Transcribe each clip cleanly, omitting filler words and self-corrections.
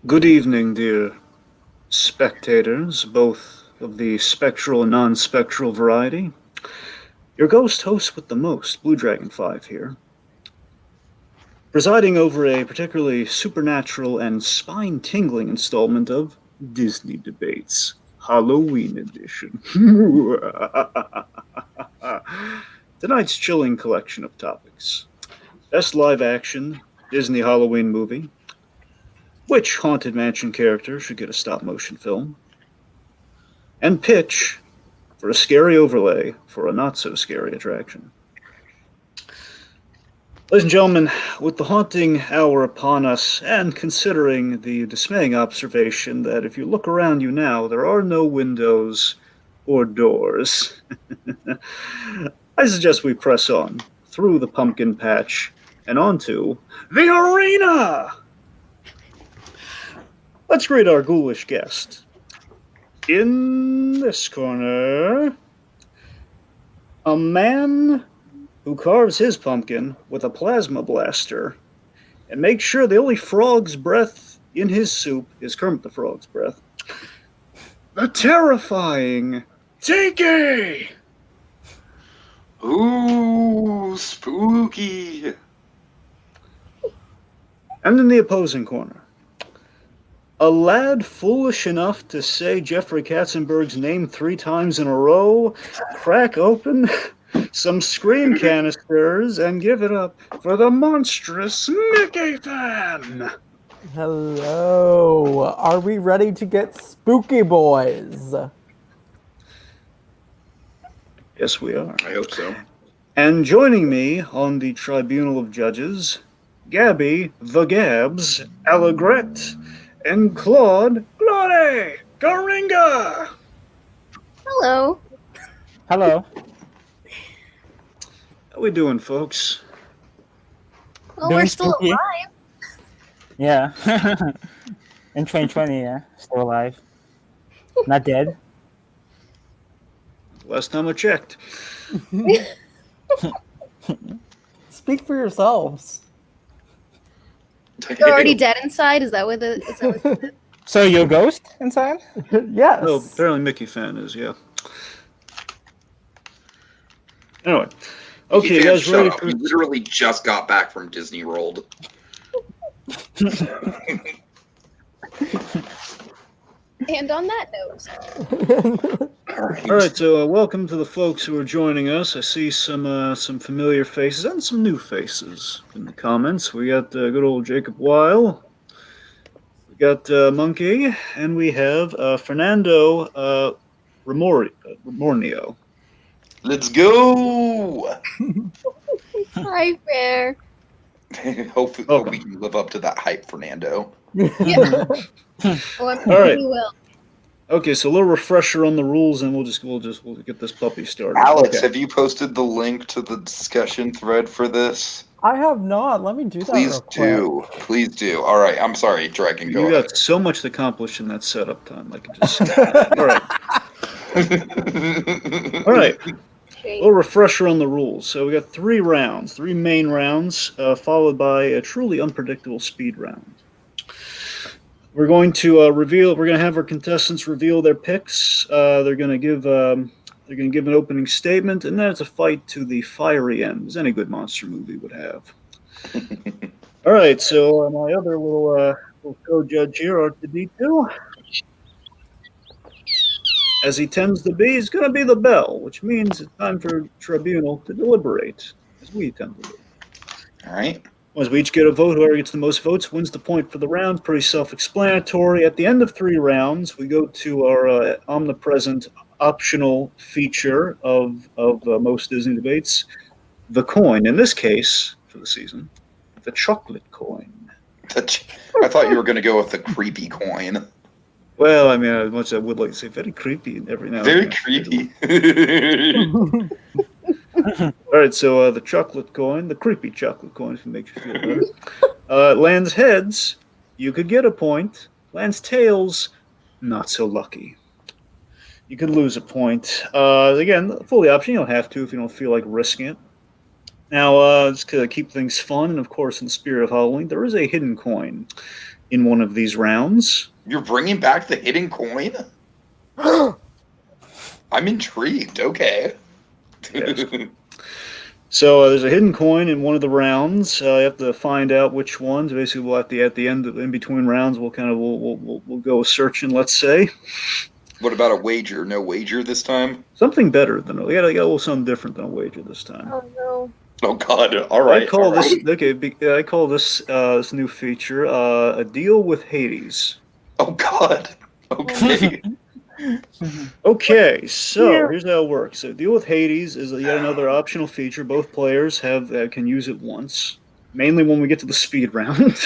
Good evening, dear spectators, both of the spectral and non-spectral variety. Your ghost host with the most, Blue Dragon 5 here, presiding over a particularly supernatural and spine-tingling installment of Disney Debates, Halloween edition. Tonight's chilling collection of topics. Best live-action Disney Halloween movie, which Haunted Mansion character should get a stop-motion film, and pitch for a scary overlay for a not-so-scary attraction. Ladies and gentlemen, with the haunting hour upon us, and considering the dismaying observation that if you look around you now, there are no windows or doors, I suggest we press on through the pumpkin patch and onto the arena! Let's greet our ghoulish guest. In this corner, a man who carves his pumpkin with a plasma blaster and makes sure the only frog's breath in his soup is Kermit the Frog's breath. The terrifying Tiki! Ooh, spooky. And in the opposing corner, a lad foolish enough to say Jeffrey Katzenberg's name 3 times in a row, crack open some scream canisters, and give it up for the monstrous Mickeyfan! Hello. Are we ready to get spooky, boys? Yes, we are. I hope so. And joining me on the tribunal of judges, Gabby the Gabs, Allegrette, and Claude Garinga! Hello. Hello. How we doing, folks? Well, Doing we're still spooky. alive. Yeah. In 2020, yeah. Still alive. Not dead. Last time I checked. Speak for yourselves. You're already dead inside? Is that what So you're a ghost inside? Yes. Oh, apparently Mickey fan is, yeah. Anyway. Okay, you Fan, guys shut ready up. for... We literally just got back from Disney World. And on that note. Alright, so welcome to the folks who are joining us. I see some familiar faces and some new faces in the comments. We got good old Jacob Weil. We got Monkey, and we have Fernando Remornio. Let's go! Hi, Bear. Hope Welcome. we can live up to that hype, Fernando. Yeah. Oh, I'm All right. we will. Okay, so a little refresher on the rules, and we'll get this puppy started. Alex, Okay. have you posted the link to the discussion thread for this? I have not. Let me do that Please real quick. do. Please do. All right. I'm sorry, Dragon. Go You ahead. got so much to accomplish in that setup time. I could just. All right. All right. A little refresher on the rules. So we got 3 rounds, 3 main rounds, followed by a truly unpredictable speed round. We're going to We're going to have our contestants reveal their picks. They're going to give an opening statement, and then it's a fight to the fiery end, as any good monster movie would have. All right. So my other little co-judge here, R2D2. As he tends to be, is going to be the bell, which means it's time for tribunal to deliberate, as we tend to do. All right. As we each get a vote, whoever gets the most votes wins the point for the round. Pretty self-explanatory. At the end of 3 rounds, we go to our omnipresent optional feature of most Disney debates, the coin. In this case, for the season, the chocolate coin. I thought you were going to go with the creepy coin. Well, I mean, as much as I would like to say, very creepy every now and Very then. creepy. All right, so the chocolate coin, the creepy chocolate coin, if it makes you feel better. Lands heads, you could get a point. Lands tails, not so lucky. You could lose a point. Again, fully option. You don't have to if you don't feel like risking it. Now, just to keep things fun, and of course, in the spirit of Halloween, there is a hidden coin in one of these rounds. You're bringing back the hidden coin? I'm intrigued. Okay. Yes. So there's a hidden coin in one of the rounds. You have to find out which ones. Basically, we'll have to, at the end, in between rounds, we'll go searching. Let's say. What about a wager? No wager this time? Something better than we got a little something different than a wager this time. Oh no. Oh God! All right. I call all right. this okay. I call this this new feature a deal with Hades. Oh God. Okay. Okay, so here's how it works. So, deal with Hades is yet another optional feature. Both players have can use it once, mainly when we get to the speed round.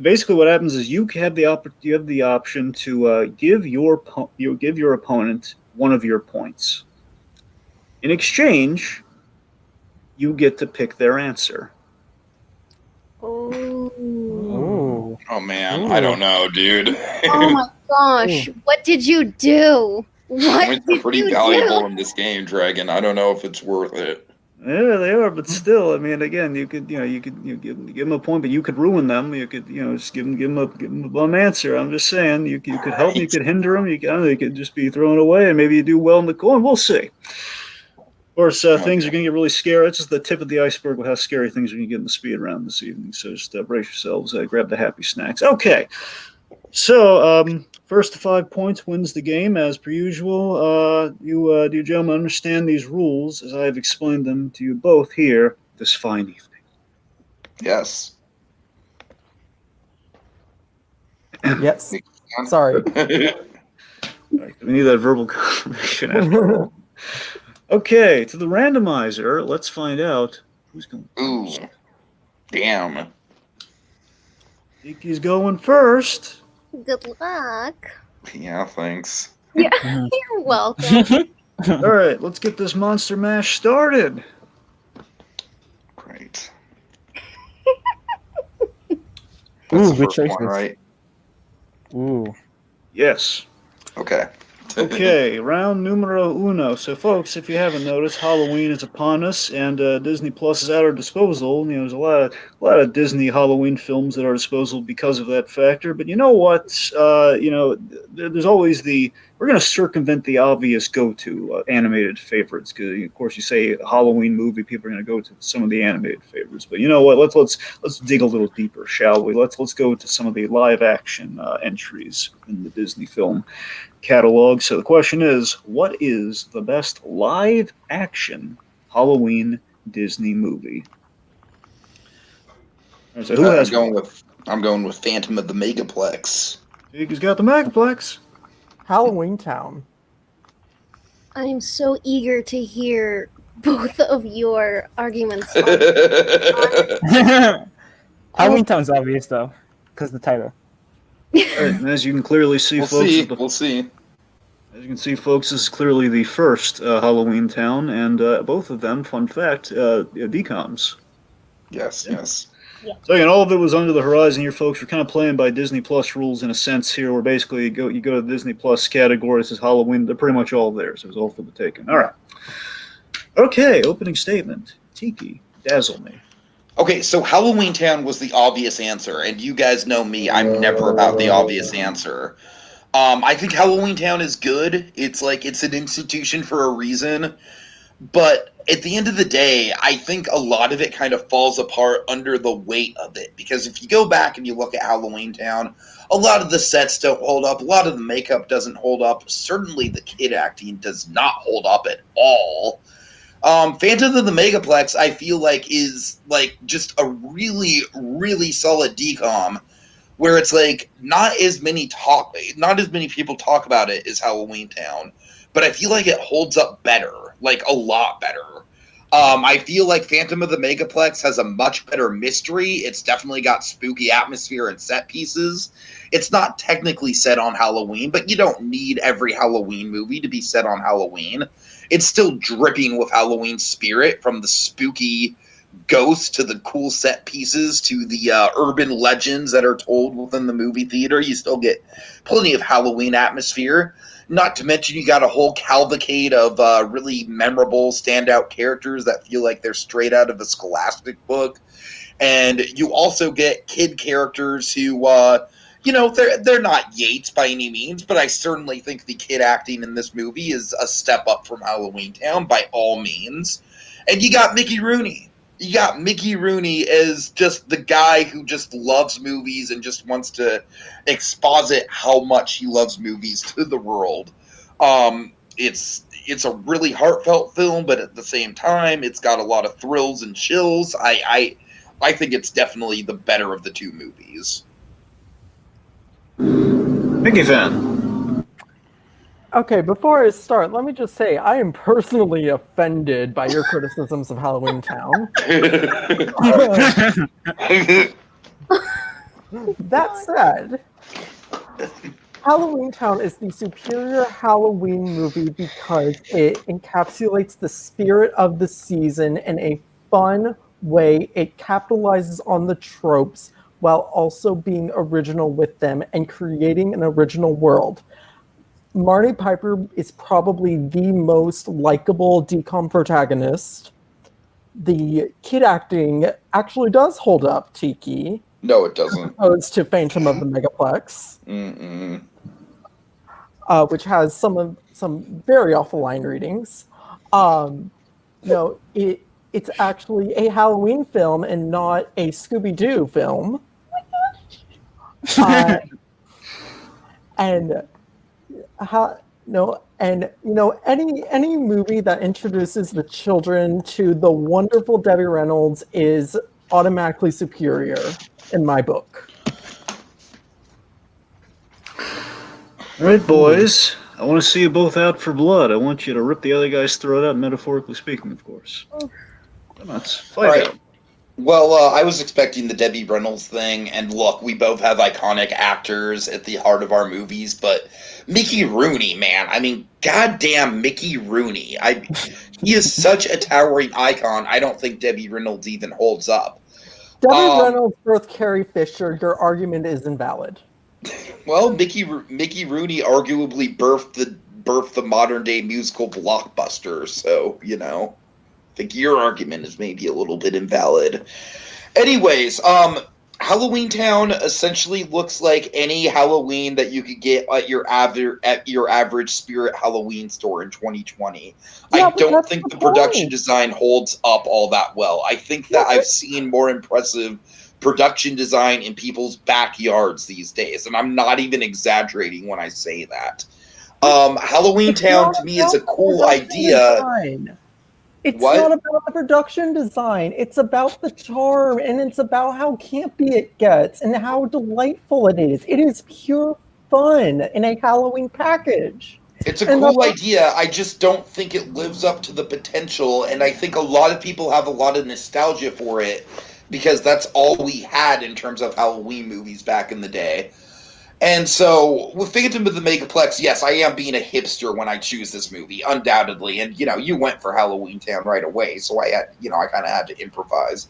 Basically, what happens is you have the option to give your opponent one of your points. In exchange, you get to pick their answer. Oh. Ooh. Oh man, Ooh. I don't know, dude. Oh my gosh. What did you do? What Points did are pretty you valuable do? in this game, Dragon. I don't know if it's worth it. Yeah, they are, but still, I mean, again, you could give them a point, but you could ruin them. You could, just give them a bum answer. I'm just saying, you could help them, you could hinder them. They could just be thrown away, and maybe you do well in the coin. We'll see. Of course, things are going to get really scary. That's just the tip of the iceberg with how scary things are going to get in the speed round this evening. So just brace yourselves. Grab the happy snacks. Okay. So, first to 5 points wins the game, as per usual. You gentlemen understand these rules as I have explained them to you both here this fine evening. Yes. Yes. Sorry. Right, we need that verbal confirmation after all. Okay, to the randomizer, let's find out who's going Ooh. first. Damn. Tiki's going first. Good luck. Yeah, thanks. Yeah, you're welcome. All right, let's get this monster mash started. Great. Ooh, That's the good first one, choices. right? Ooh. Yes. Okay. Okay, round numero uno. So, folks, if you haven't noticed, Halloween is upon us, and Disney Plus is at our disposal. There's a lot of Disney Halloween films at our disposal because of that factor. But you know what? There's always we're going to circumvent the obvious go-to animated favorites because, of course, you say Halloween movie, people are going to go to some of the animated favorites. But you know what? Let's dig a little deeper, shall we? Let's go to some of the live-action entries in the Disney film catalog. So the question is, what is the best live action Halloween Disney movie? So who has I'm going with Phantom of the Megaplex. He's got the Megaplex. Halloween Town. I'm so eager to hear both of your arguments. Halloween Town's obvious though, because the title. Right, and as you can clearly see, We'll folks, see. We'll see. as you can see, folks, this is clearly the first Halloween Town, and both of them, fun fact, DComs. Yes. Yes. So again, all of it was under the horizon here, folks. We're kind of playing by Disney Plus rules in a sense here, where basically you go to the Disney Plus category. This is Halloween. They're pretty much all there, so it's all for the taking. All right. Okay, opening statement. Tiki, dazzle me. Okay, so Halloween Town was the obvious answer, and you guys know me. I'm never about the obvious answer. I think Halloween Town is good. It's an institution for a reason. But at the end of the day, I think a lot of it kind of falls apart under the weight of it. Because if you go back and you look at Halloween Town, a lot of the sets don't hold up. A lot of the makeup doesn't hold up. Certainly the kid acting does not hold up at all. Phantom of the Megaplex, I feel like, is just a really, really solid decom, where it's not as many people talk about it as Halloween Town, but I feel like it holds up better, a lot better. I feel like Phantom of the Megaplex has a much better mystery. It's definitely got spooky atmosphere and set pieces. It's not technically set on Halloween, but you don't need every Halloween movie to be set on Halloween. It's still dripping with Halloween spirit from the spooky ghosts to the cool set pieces to the urban legends that are told within the movie theater. You still get plenty of Halloween atmosphere. Not to mention you got a whole cavalcade of really memorable standout characters that feel like they're straight out of a Scholastic book. And you also get kid characters who, they're not Yates by any means, but I certainly think the kid acting in this movie is a step up from Halloween Town by all means. And you got Mickey Rooney. You got Mickey Rooney as just the guy who just loves movies and just wants to exposit how much he loves movies to the world. It's a really heartfelt film, but at the same time, it's got a lot of thrills and chills. I think it's definitely the better of the two movies. Mickeyfan. Okay, before I start, let me just say I am personally offended by your criticisms of Halloween Town. That said, Halloween Town is the superior Halloween movie because it encapsulates the spirit of the season in a fun way. It capitalizes on the tropes while also being original with them and creating an original world. Marty Piper is probably the most likable decom protagonist. The kid acting actually does hold up, Tiki. No, it doesn't. Opposed to Phantom of the Megaplex, which has some very awful line readings. No, it's actually a Halloween film and not a Scooby-Doo film. And any movie that introduces the children to the wonderful Debbie Reynolds is automatically superior in my book. All right, boys. I want to see you both out for blood. I want you to rip the other guy's throat out, metaphorically speaking, of course. Let's fight out. Well, I was expecting the Debbie Reynolds thing, and look, we both have iconic actors at the heart of our movies, but Mickey Rooney, man, I mean, goddamn Mickey Rooney. He is such a towering icon, I don't think Debbie Reynolds even holds up. Debbie Reynolds birthed Carrie Fisher, your argument is invalid. Well, Mickey Rooney arguably birthed the modern-day musical blockbuster, so, I think your argument is maybe a little bit invalid. Anyways, Halloween Town essentially looks like any Halloween that you could get at your average Spirit Halloween store in 2020. Yeah, I don't think the production design holds up all that well. I think that I've seen more impressive production design in people's backyards these days, and I'm not even exaggerating when I say that. Halloween Town to me is a cool idea. It's not about the production design. It's about the charm, and it's about how campy it gets and how delightful it is. It is pure fun in a Halloween package. It's a cool idea. I just don't think it lives up to the potential, and I think a lot of people have a lot of nostalgia for it because that's all we had in terms of Halloween movies back in the day. And so, with Phantom of the Megaplex, yes, I am being a hipster when I choose this movie, undoubtedly. And, you went for Halloween Town right away, so I had, I kind of had to improvise.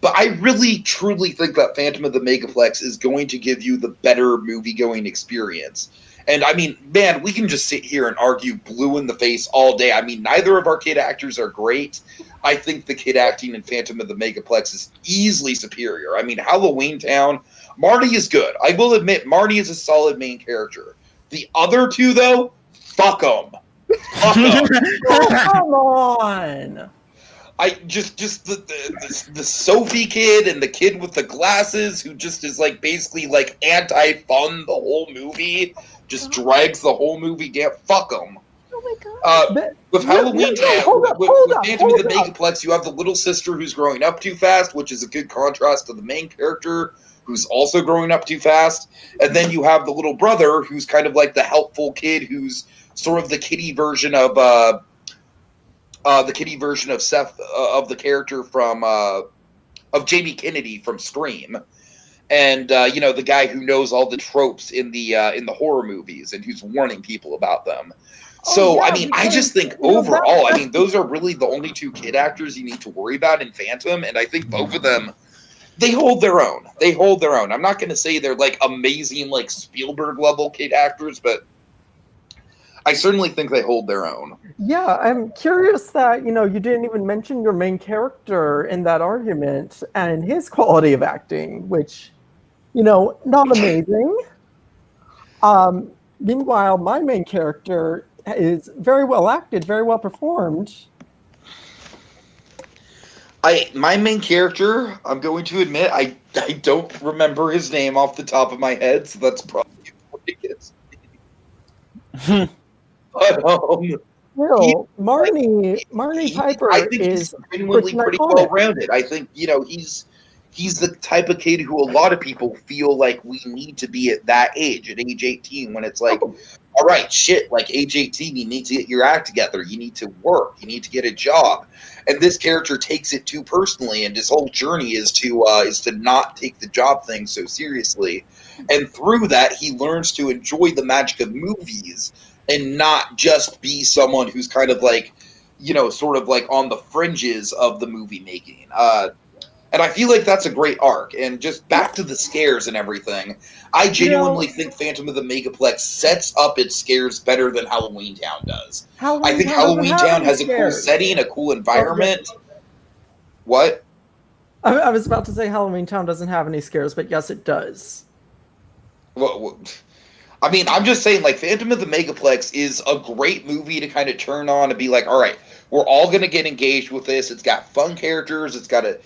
But I really, truly think that Phantom of the Megaplex is going to give you the better movie-going experience. And, I mean, man, we can just sit here and argue blue in the face all day. I mean, neither of our kid actors are great. I think the kid acting in Phantom of the Megaplex is easily superior. I mean, Halloween Town, Marty is good. I will admit, Marty is a solid main character. The other two, though, fuck them. Fuck them. Oh, come on. I just the Sophie kid and the kid with the glasses who just is basically anti-fun the whole movie, just drags the whole movie down. Fuck them. Oh my god. With Halloween Town, with Phantom of the Megaplex, you have the little sister who's growing up too fast, which is a good contrast to the main character who's also growing up too fast. And then you have the little brother who's kind of like the helpful kid who's sort of the kiddie version of Seth, of the character from of Jamie Kennedy from Scream. And the guy who knows all the tropes in the horror movies and who's warning people about them. So, yeah, I mean, I just think you know, overall, I mean, those are really the only two kid actors you need to worry about in Phantom, and I think both of them, they hold their own. They hold their own. I'm not going to say they're like amazing, like Spielberg level kid actors, but I certainly think they hold their own. Yeah, I'm curious that, you didn't even mention your main character in that argument and his quality of acting, which, not amazing. Meanwhile, my main character is very well acted, very well performed. My main character, I'm going to admit, I don't remember his name off the top of my head, so that's probably what it is. But Well, Marnie Piper I think is he's genuinely freaking pretty iconic. well rounded. I think he's the type of kid who a lot of people feel like we need to be at that age, at age 18, when it's like, all right, shit, like age 18, you need to get your act together, you need to work, you need to get a job. And this character takes it too personally, and his whole journey is to not take the job thing so seriously. And through that, he learns to enjoy the magic of movies and not just be someone who's kind of like, sort of like on the fringes of the movie making. And I feel like that's a great arc. And just back to the scares and everything, I genuinely think Phantom of the Megaplex sets up its scares better than Halloween Town does. I think Halloween Town has a cool setting, a cool environment. What? I was about to say Halloween Town doesn't have any scares, but yes, it does. Well, I mean, I'm just saying, like, Phantom of the Megaplex is a great movie to kind of turn on and be like, all right, we're all going to get engaged with this. It's got fun characters. It's got a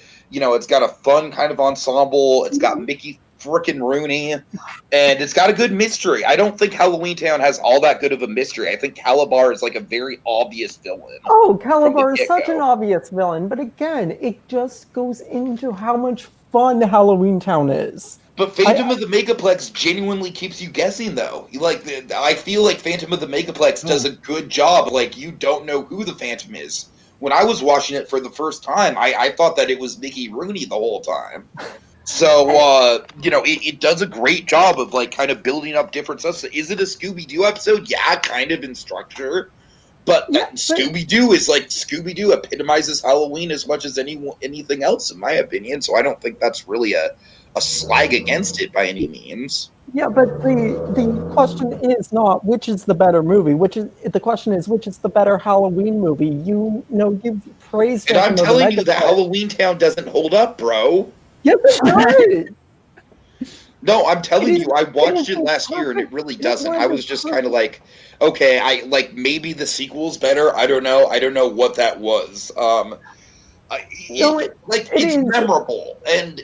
fun kind of ensemble. It's got Mickey frickin' Rooney, and it's got a good mystery. I don't think Halloween Town has all that good of a mystery. I think Calabar is like a very obvious villain. Oh, Calabar is such an obvious villain, but again, it just goes into how much fun Halloween Town is. But Phantom of the Megaplex genuinely keeps you guessing, though. I feel like Phantom of the Megaplex does a good job. Like, you don't know who the Phantom is. When I was watching it for the first time, I thought that it was Mickey Rooney the whole time. So, it does a great job of, like, kind of building up different stuff. So is it a Scooby-Doo episode? Yeah, kind of in structure. But Scooby-Doo is like, Scooby-Doo epitomizes Halloween as much as anything else, in my opinion. So I don't think that's really a slag against it by any means. Yeah, but the question is not which is the better movie. The question is which is the better Halloween movie. You've praised. And I'm telling you that Halloween Town doesn't hold up, bro. Yes, it does. No, I'm telling you, I watched it last year and it really doesn't. I was just kind of like, okay, maybe the sequel's better. I don't know what that was. It's memorable and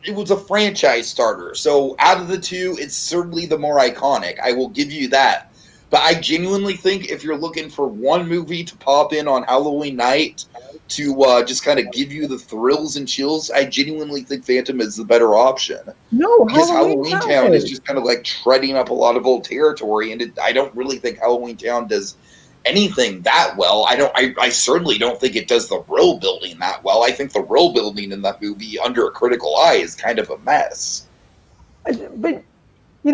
it was a franchise starter. So out of the two, it's certainly the more iconic. I will give you that. But I genuinely think if you're looking for one movie to pop in on Halloween night to just kind of give you the thrills and chills, I genuinely think Phantom is the better option. No, because Halloween Town is just kind of like treading up a lot of old territory, and I don't really think Halloween Town does anything that well. I certainly don't think it does the world building that well. I think the world building in that movie, under a critical eye, is kind of a mess. But we're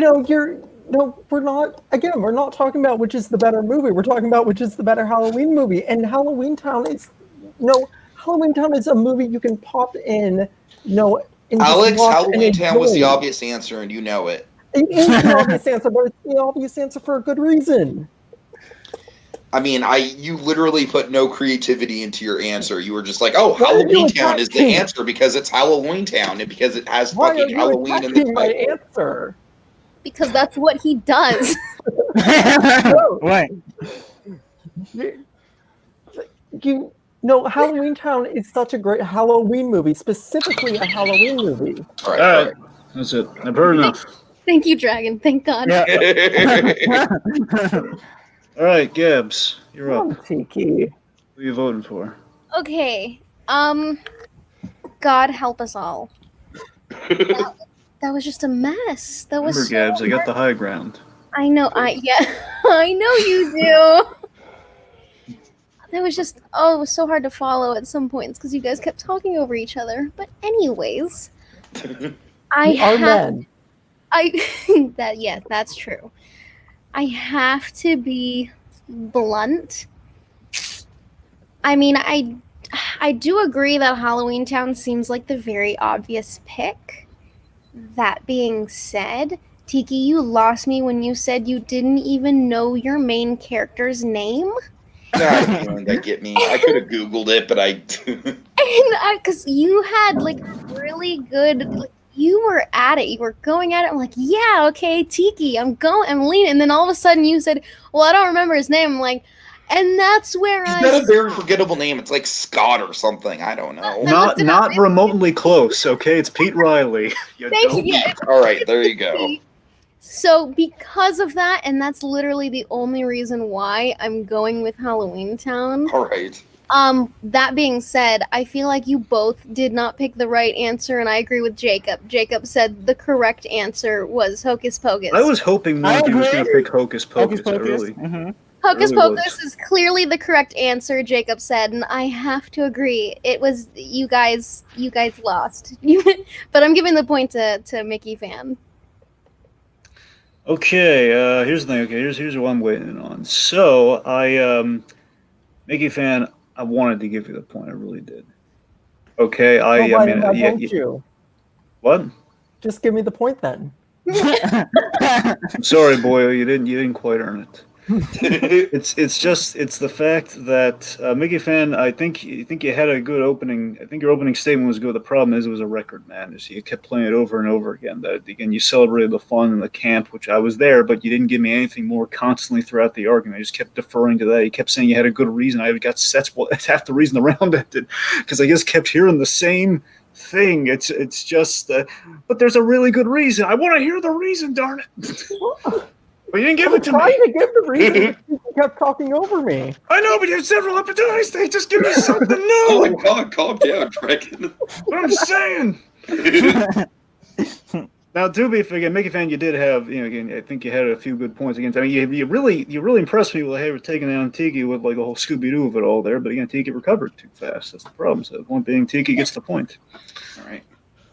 not talking about which is the better movie. We're talking about which is the better Halloween movie. And Halloween Town is a movie you can pop in, and Alex, Halloween Town was the obvious answer, and you know it. It is the obvious answer, but it's the obvious answer for a good reason. I mean, you literally put no creativity into your answer. You were just like, "Oh, Halloween Town is the answer because it's Halloween Town and because it has fucking Halloween in the title." My answer. Because that's what he does. Right. Halloween Town is such a great Halloween movie, specifically a Halloween movie. All right. That's it. I've heard enough. Thank you, Dragon. Thank God. Yeah. All right, Gabs, you're up. Tiki. Who are you voting for? Okay. God help us all. That was just a mess. That was. Remember, Gabs, I got the high ground. I know. I know you do. That was just. Oh, it was so hard to follow at some points because you guys kept talking over each other. But anyways, men. Yes, that's true. I have to be blunt. I mean, I do agree that Halloween Town seems like the very obvious pick. That being said, Tiki, you lost me when you said you didn't even know your main character's name. God damn, that get me. I could have Googled it, but I. And because you had like really good, like, you were at it, you were going at it. I'm like, yeah, okay, Tiki, I'm leaning. And then all of a sudden you said, well, I don't remember his name. I'm like, and that's where He's I got a very forgettable name. It's like Scott or something. I don't know. Not remotely close. Okay, it's Pete Riley. Thank you. All right, there you go. So because of that, and that's literally the only reason why I'm going with Halloween Town. All right. That being said, I feel like you both did not pick the right answer, and I agree with Jacob. Jacob said the correct answer was Hocus Pocus. I was hoping one of you was going to pick Hocus Pocus. I really. Hocus really Pocus is clearly the correct answer, Jacob said, and I have to agree. It was you guys lost. But I'm giving the point to Mickey Fan. Okay, here's the thing. Okay, here's what I'm waiting on. So Mickey Fan, I wanted to give you the point. I really did. Okay, Why won't you? What? Just give me the point then. I'm sorry, Boyle. You didn't quite earn it. It's the fact that Mickey Fan, I think you had a good opening. I think your opening statement was good. The problem is it was a record, man. You kept playing it over and over again. That again, you celebrated the fun and the camp, which I was there, but you didn't give me anything more constantly throughout the argument. You just kept deferring to that. You kept saying you had a good reason. That's half the reason the round ended, because I just kept hearing the same thing. It's just, but there's a really good reason. I want to hear the reason, darn it. But you didn't give it to me. I'm trying to give the reason. You kept talking over me. I know, but you have several opportunities. They just give me something new. Oh my god, calm down, Dragon. What I'm saying. Now, to be fair, again, Mickey Fan, you did have, again, I think you had a few good points against. I mean, you really impressed me with how you were taking down Tiki with like a whole Scooby-Doo of it all there. But again, Tiki recovered too fast. That's the problem. So the point being, Tiki gets the point.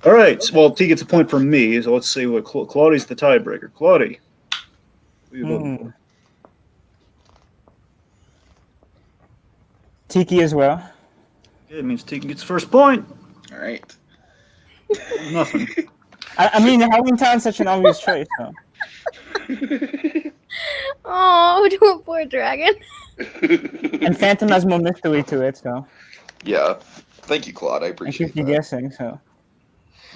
All right. Well, Tiki gets a point from me. So let's see what Claudie's the tiebreaker. Claudie. Tiki as well. Yeah, it means Tiki gets first point. All right. Nothing. I mean, Halloween Town's such an obvious choice. So. Oh, to a poor dragon. And Phantom has more mystery to it, so. Yeah. Thank you, Claude. I appreciate you that. guessing, so.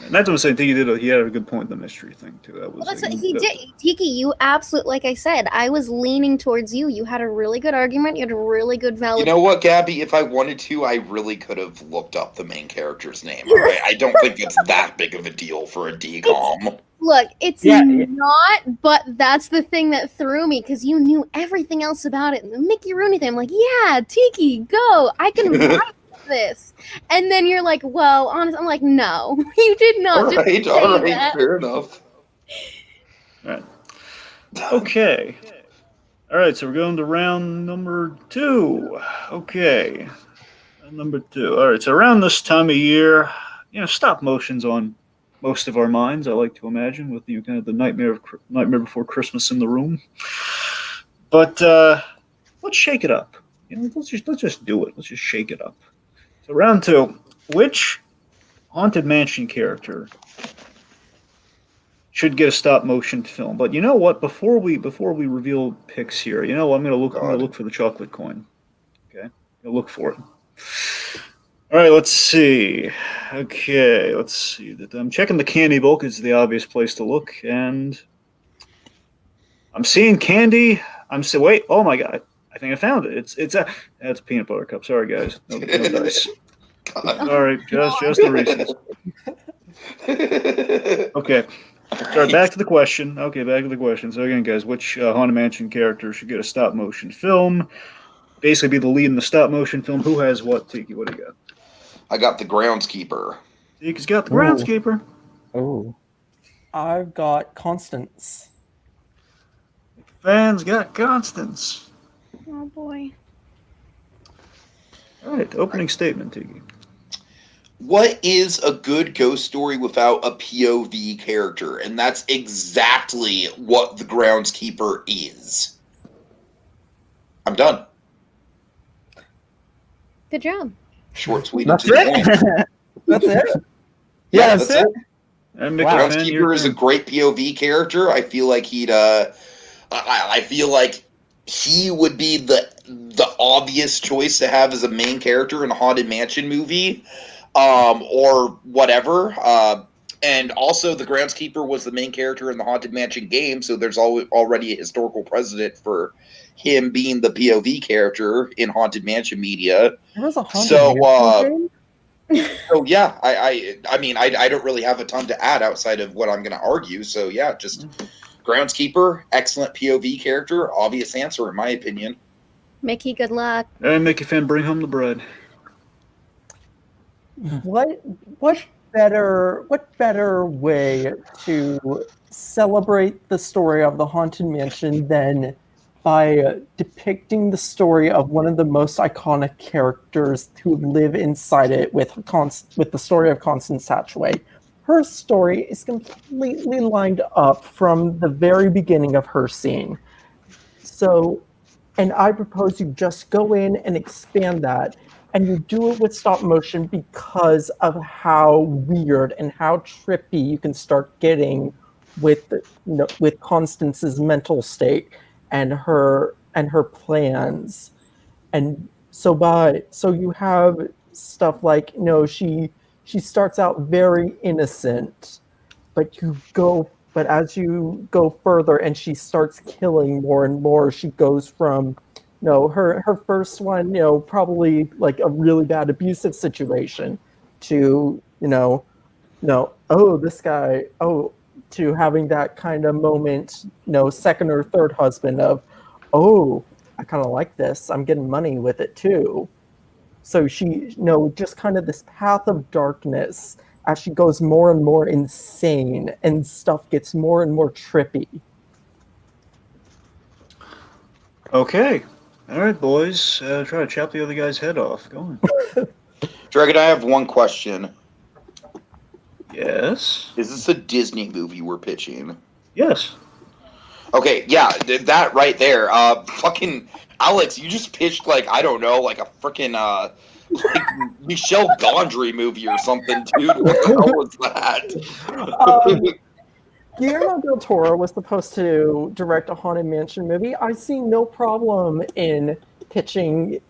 And that's what I'm saying. Tiki he had a good point in the mystery thing too. That was Well, that's what he did. Tiki, you absolutely, like I said, I was leaning towards you. You had a really good argument. You had a really good valid. You know what, Gabby? If I wanted to, I really could have looked up the main character's name. All right? I don't think it's that big of a deal for a DCOM. Look, it's not, but that's the thing that threw me, because you knew everything else about it. And the Mickey Rooney thing, I'm like, yeah, Tiki, go. I can write this. And then you're like, well, honestly, I'm like, no, you did not. All right, fair enough. All right. Okay. All right, so we're going to round number 2. Okay. Number 2. All right, so around this time of year, stop motion's on most of our minds, I like to imagine, with kind of the Nightmare Before Christmas in the room. But let's shake it up. Let's just do it. Let's just shake it up. So round 2, which Haunted Mansion character should get a stop motion film? But you know what? Before we reveal picks here, I'm gonna look for the chocolate coin. Okay, I'll look for it. All right, let's see. Okay, let's see. I'm checking the candy book. It's the obvious place to look, and I'm seeing candy. Wait. Oh my god. I think I found it. It's a peanut butter cup. Sorry, guys. No dice. All right, just the Reese's. Okay. Sorry, back to the question. So again, guys, which Haunted Mansion character should get a stop motion film? Basically, be the lead in the stop motion film. Who has what? Tiki, what do you got? I got the groundskeeper. Tiki's got the groundskeeper. Oh. I've got Constance. Fan's got Constance. Oh boy. All right, opening statement, Tiki. What is a good ghost story without a POV character? And that's exactly what the groundskeeper is. I'm done. Good job. Short, sweet, and That's to the point. it. That's it. Yeah, that's it. And Wow. Mickeyfan, your Groundskeeper is a turn. great POV character. I feel like he'd. I feel like he would be the obvious choice to have as a main character in a Haunted Mansion movie, or whatever. And also, the Groundskeeper was the main character in the Haunted Mansion game, so there's already a historical precedent for him being the POV character in Haunted Mansion media. There was a haunted So, mansion game? so yeah, I mean, I don't really have a ton to add outside of what I'm going to argue. So yeah, just Groundskeeper, excellent POV character, obvious answer in my opinion. Mickey, good luck. And Mickeyfan, bring home the bread. What better way to celebrate the story of the Haunted Mansion than by depicting the story of one of the most iconic characters who live inside it with the story of Constance Hatchaway. Her story is completely lined up from the very beginning of her scene. So, and I propose you just go in and expand that, and you do it with stop motion because of how weird and how trippy you can start getting with with Constance's mental state and her plans. And so you have stuff like, she starts out very innocent, but as you go further and she starts killing more and more, she goes from her first one, probably like a really bad abusive situation to this guy, to having that kind of moment, second or third husband of, I kind of like this, I'm getting money with it too. So she, just kind of this path of darkness as she goes more and more insane and stuff gets more and more trippy. Okay. All right, boys. Try to chop the other guy's head off. Go on. Dragon, I have one question. Yes. Is this a Disney movie we're pitching? Yes. Okay, yeah, that right there. Fucking Alex, you just pitched like, I don't know, like a freaking like Michel Gondry movie or something, dude. What the hell was that? Guillermo del Toro was supposed to direct a Haunted Mansion movie. I see no problem in pitching,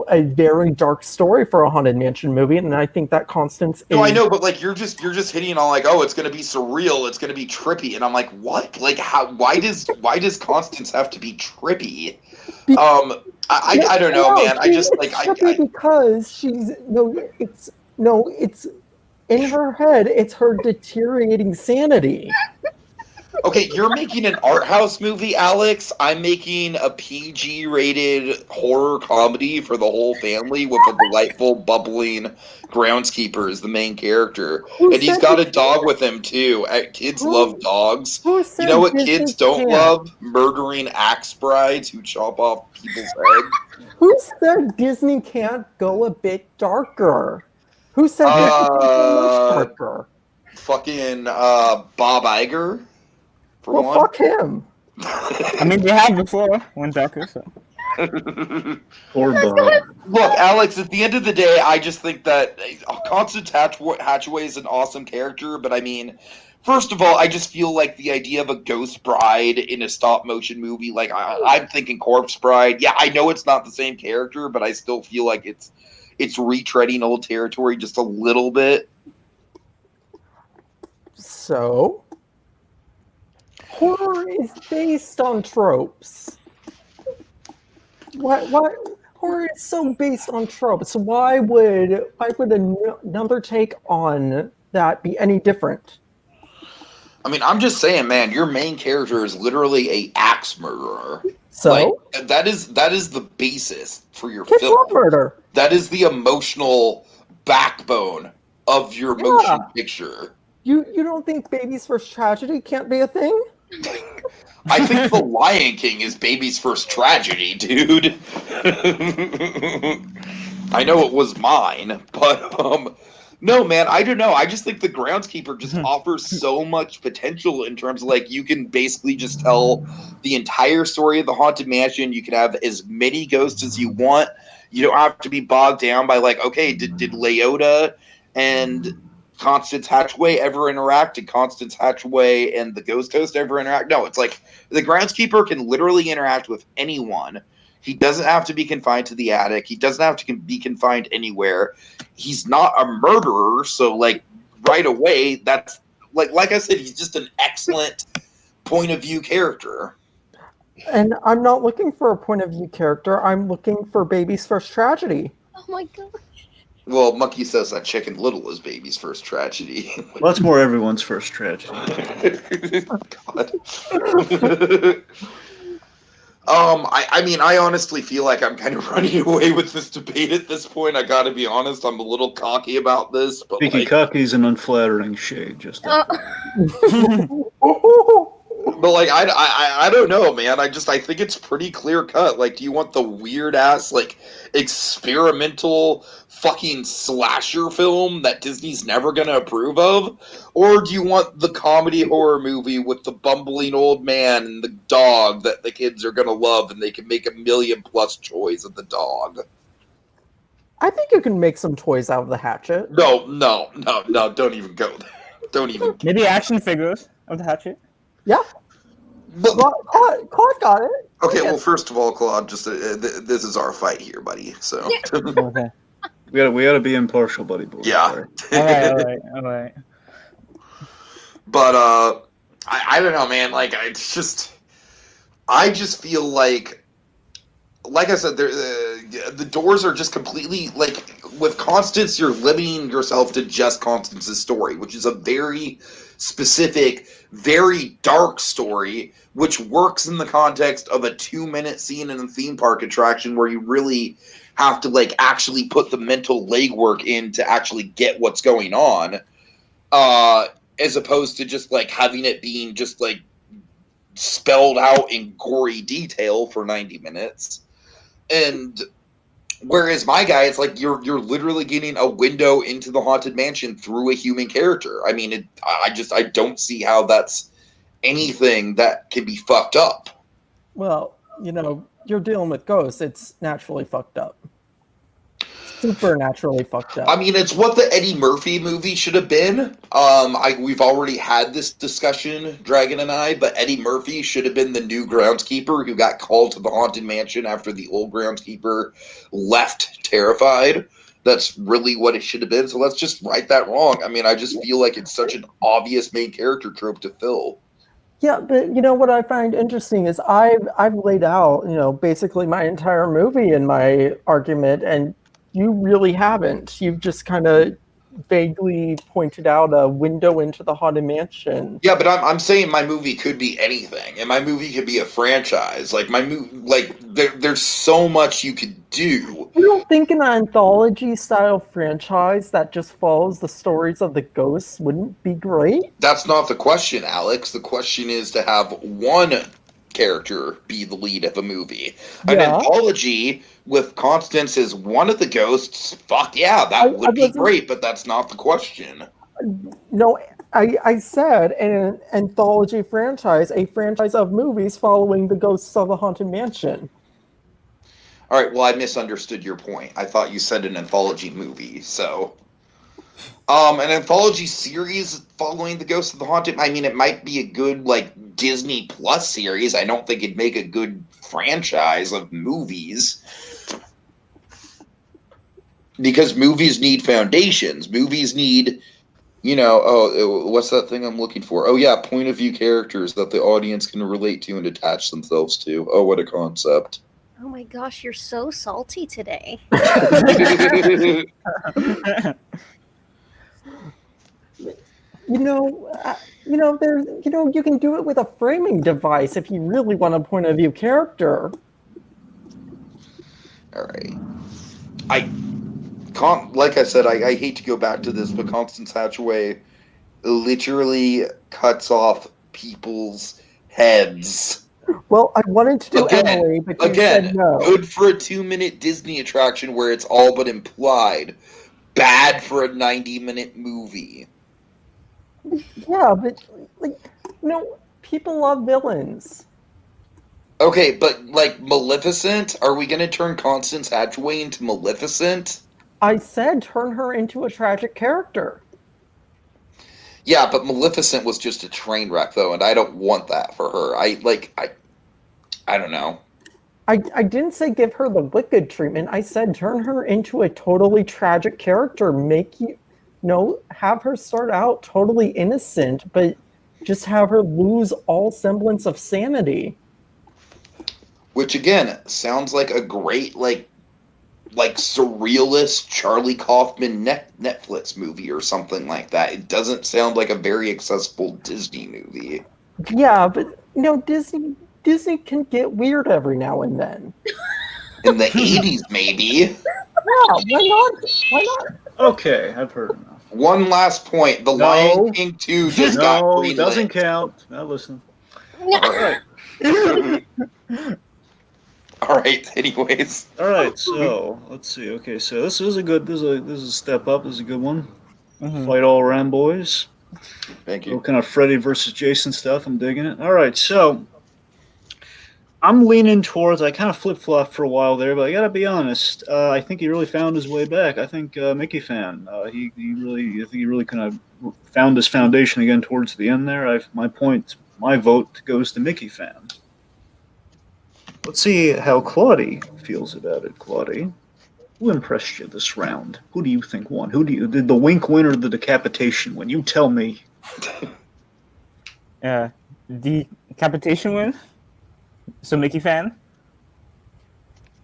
a very dark story for a Haunted Mansion movie, and I think that Constance is... No, I know, but like you're just hitting on like, oh, it's gonna be surreal, it's gonna be trippy, and I'm like, what? Like, how? Why does Constance have to be trippy? I don't know, man. I just like because she's it's in her head. It's her deteriorating sanity. Okay, you're making an art house movie, Alex. I'm making a PG-rated horror comedy for the whole family with a delightful, bubbling groundskeeper as the main character. And he's got a dog with him, too. Kids love dogs. You know what kids don't love? Murdering axe brides who chop off people's heads. Who said Disney can't go a bit darker? Who said Disney can't go much darker? Fucking Bob Iger. Well, fuck him. I mean, they have before when darker, so. Poor Bob. Look, Alex, at the end of the day, I just think that Constance Hatchaway is an awesome character, but I mean, first of all, I just feel like the idea of a ghost bride in a stop-motion movie, like, I'm thinking Corpse Bride. Yeah, I know it's not the same character, but I still feel like it's retreading old territory just a little bit. So... horror is based on tropes. What horror is so based on tropes? So why would another take on that be any different? I mean, I'm just saying, man, your main character is literally a axe murderer. So like, that is the basis for your kids film. love murder. That is the emotional backbone of your motion picture. You don't think Baby's First Tragedy can't be a thing? I think The Lion King is baby's first tragedy, dude. I know it was mine, but No, man, I don't know. I just think the groundskeeper just offers so much potential in terms of, like, you can basically just tell the entire story of the Haunted Mansion. You can have as many ghosts as you want. You don't have to be bogged down by, like, okay, did Leota and Constance Hatchaway ever interact? Did Constance Hatchaway and the ghost host ever interact? No, it's like the groundskeeper can literally interact with anyone. He doesn't have to be confined to the attic. He doesn't have to be confined anywhere. He's not a murderer, so, like, right away, that's like I said, he's just an excellent point of view character. And I'm not looking for a point of view character. I'm looking for baby's first tragedy. Oh my god. Well, Monkey says that Chicken Little is baby's first tragedy. Well, that's more everyone's first tragedy. God. I mean, I honestly feel like I'm kind of running away with this debate at this point. I gotta be honest, I'm a little cocky about this, but Speaking like, cocky is an unflattering shade, just but like, I don't know, man. I think it's pretty clear cut. Like, do you want the weird ass, like, experimental fucking slasher film that Disney's never gonna approve of? Or do you want the comedy horror movie with the bumbling old man and the dog that the kids are gonna love and they can make 1 million plus toys of the dog? I think you can make some toys out of the hatchet. No, don't even go there. Don't even. Maybe action figures of the hatchet. Yeah. But, Claude got it. okay, well, first of all, Claude, just this is our fight here, buddy. So Okay. we gotta be impartial, buddy boy. yeah. All right. But I don't know, man. Like, I just feel like I said, the doors are just completely, like, with Constance, you're limiting yourself to just Constance's story, which is a very specific, very dark story, which works in the context of a 2-minute scene in a theme park attraction where you really have to, like, actually put the mental legwork in to actually get what's going on, as opposed to just, like, having it being just, like, spelled out in gory detail for 90 minutes. And whereas my guy, it's like you're literally getting a window into the Haunted Mansion through a human character. I mean, I don't see how that's anything that can be fucked up. Well, you're dealing with ghosts. It's naturally fucked up. Supernaturally fucked up. I mean, it's what the Eddie Murphy movie should have been. We've already had this discussion, Dragon and I, but Eddie Murphy should have been the new groundskeeper who got called to the Haunted Mansion after the old groundskeeper left terrified. That's really what it should have been. So let's just right that wrong. I mean, I just feel like it's such an obvious main character trope to fill. Yeah, but what I find interesting is I've laid out, basically my entire movie in my argument, and you really haven't. You've just kind of vaguely pointed out a window into the Haunted Mansion. Yeah, but I'm saying my movie could be anything, and my movie could be a franchise. Like, my movie, like, there's so much you could do. You don't think an anthology-style franchise that just follows the stories of the ghosts wouldn't be great? That's not the question, Alex. The question is to have one character be the lead of a movie. An anthology with Constance as one of the ghosts, fuck yeah, that would be great, but that's not the question. No, I said an anthology franchise, a franchise of movies following the ghosts of the Haunted Mansion. All right, well, I misunderstood your point. I thought you said an anthology movie, so... an anthology series following the Ghosts of the Haunted... I mean, it might be a good, like, Disney Plus series. I don't think it'd make a good franchise of movies. Because movies need foundations. Movies need, what's that thing I'm looking for? Oh, yeah, point of view characters that the audience can relate to and attach themselves to. Oh, what a concept. Oh my gosh, you're so salty today. There's, you can do it with a framing device if you really want a point of view character. All right. Like I said, I hate to go back to this, but Constance Hatchaway literally cuts off people's heads. Well, I wanted to do Emily, but you said no. Good for a 2-minute Disney attraction where it's all but implied. bad for a 90-minute movie. Yeah, but people love villains. Okay, but like Maleficent, are we gonna turn Constance Hatchaway into Maleficent? I said turn her into a tragic character. Yeah, but Maleficent was just a train wreck though, and I don't want that for her. I don't know. I didn't say give her the wicked treatment. I said turn her into a totally tragic character. Have her start out totally innocent, but just have her lose all semblance of sanity. Which again sounds like a great like surrealist Charlie Kaufman Netflix movie or something like that. It doesn't sound like a very accessible Disney movie. Yeah, but Disney can get weird every now and then. In the 80s, maybe. Yeah, why not? Why not? Okay, I've heard enough. One last point. The No. Lion King 2 just got No, greenlit. doesn't count. Now listen. All right. All right. Anyways. All right. So let's see. Okay, so this is a step up. This is a good one. Mhm. Fight all around, boys. Thank Little you. kind of Freddy versus Jason stuff. I'm digging it. All right, so I'm leaning towards. I kind of flip flopped for a while there, but I gotta be honest. I think he really found his way back. I think Mickeyfan. I think he really kind of found his foundation again towards the end there. My vote goes to Mickeyfan. Let's see how Claudie feels about it. Claudie, who impressed you this round? Who do you think won? Did the wink win or the decapitation win? You tell me. Decapitation win. So Mickeyfan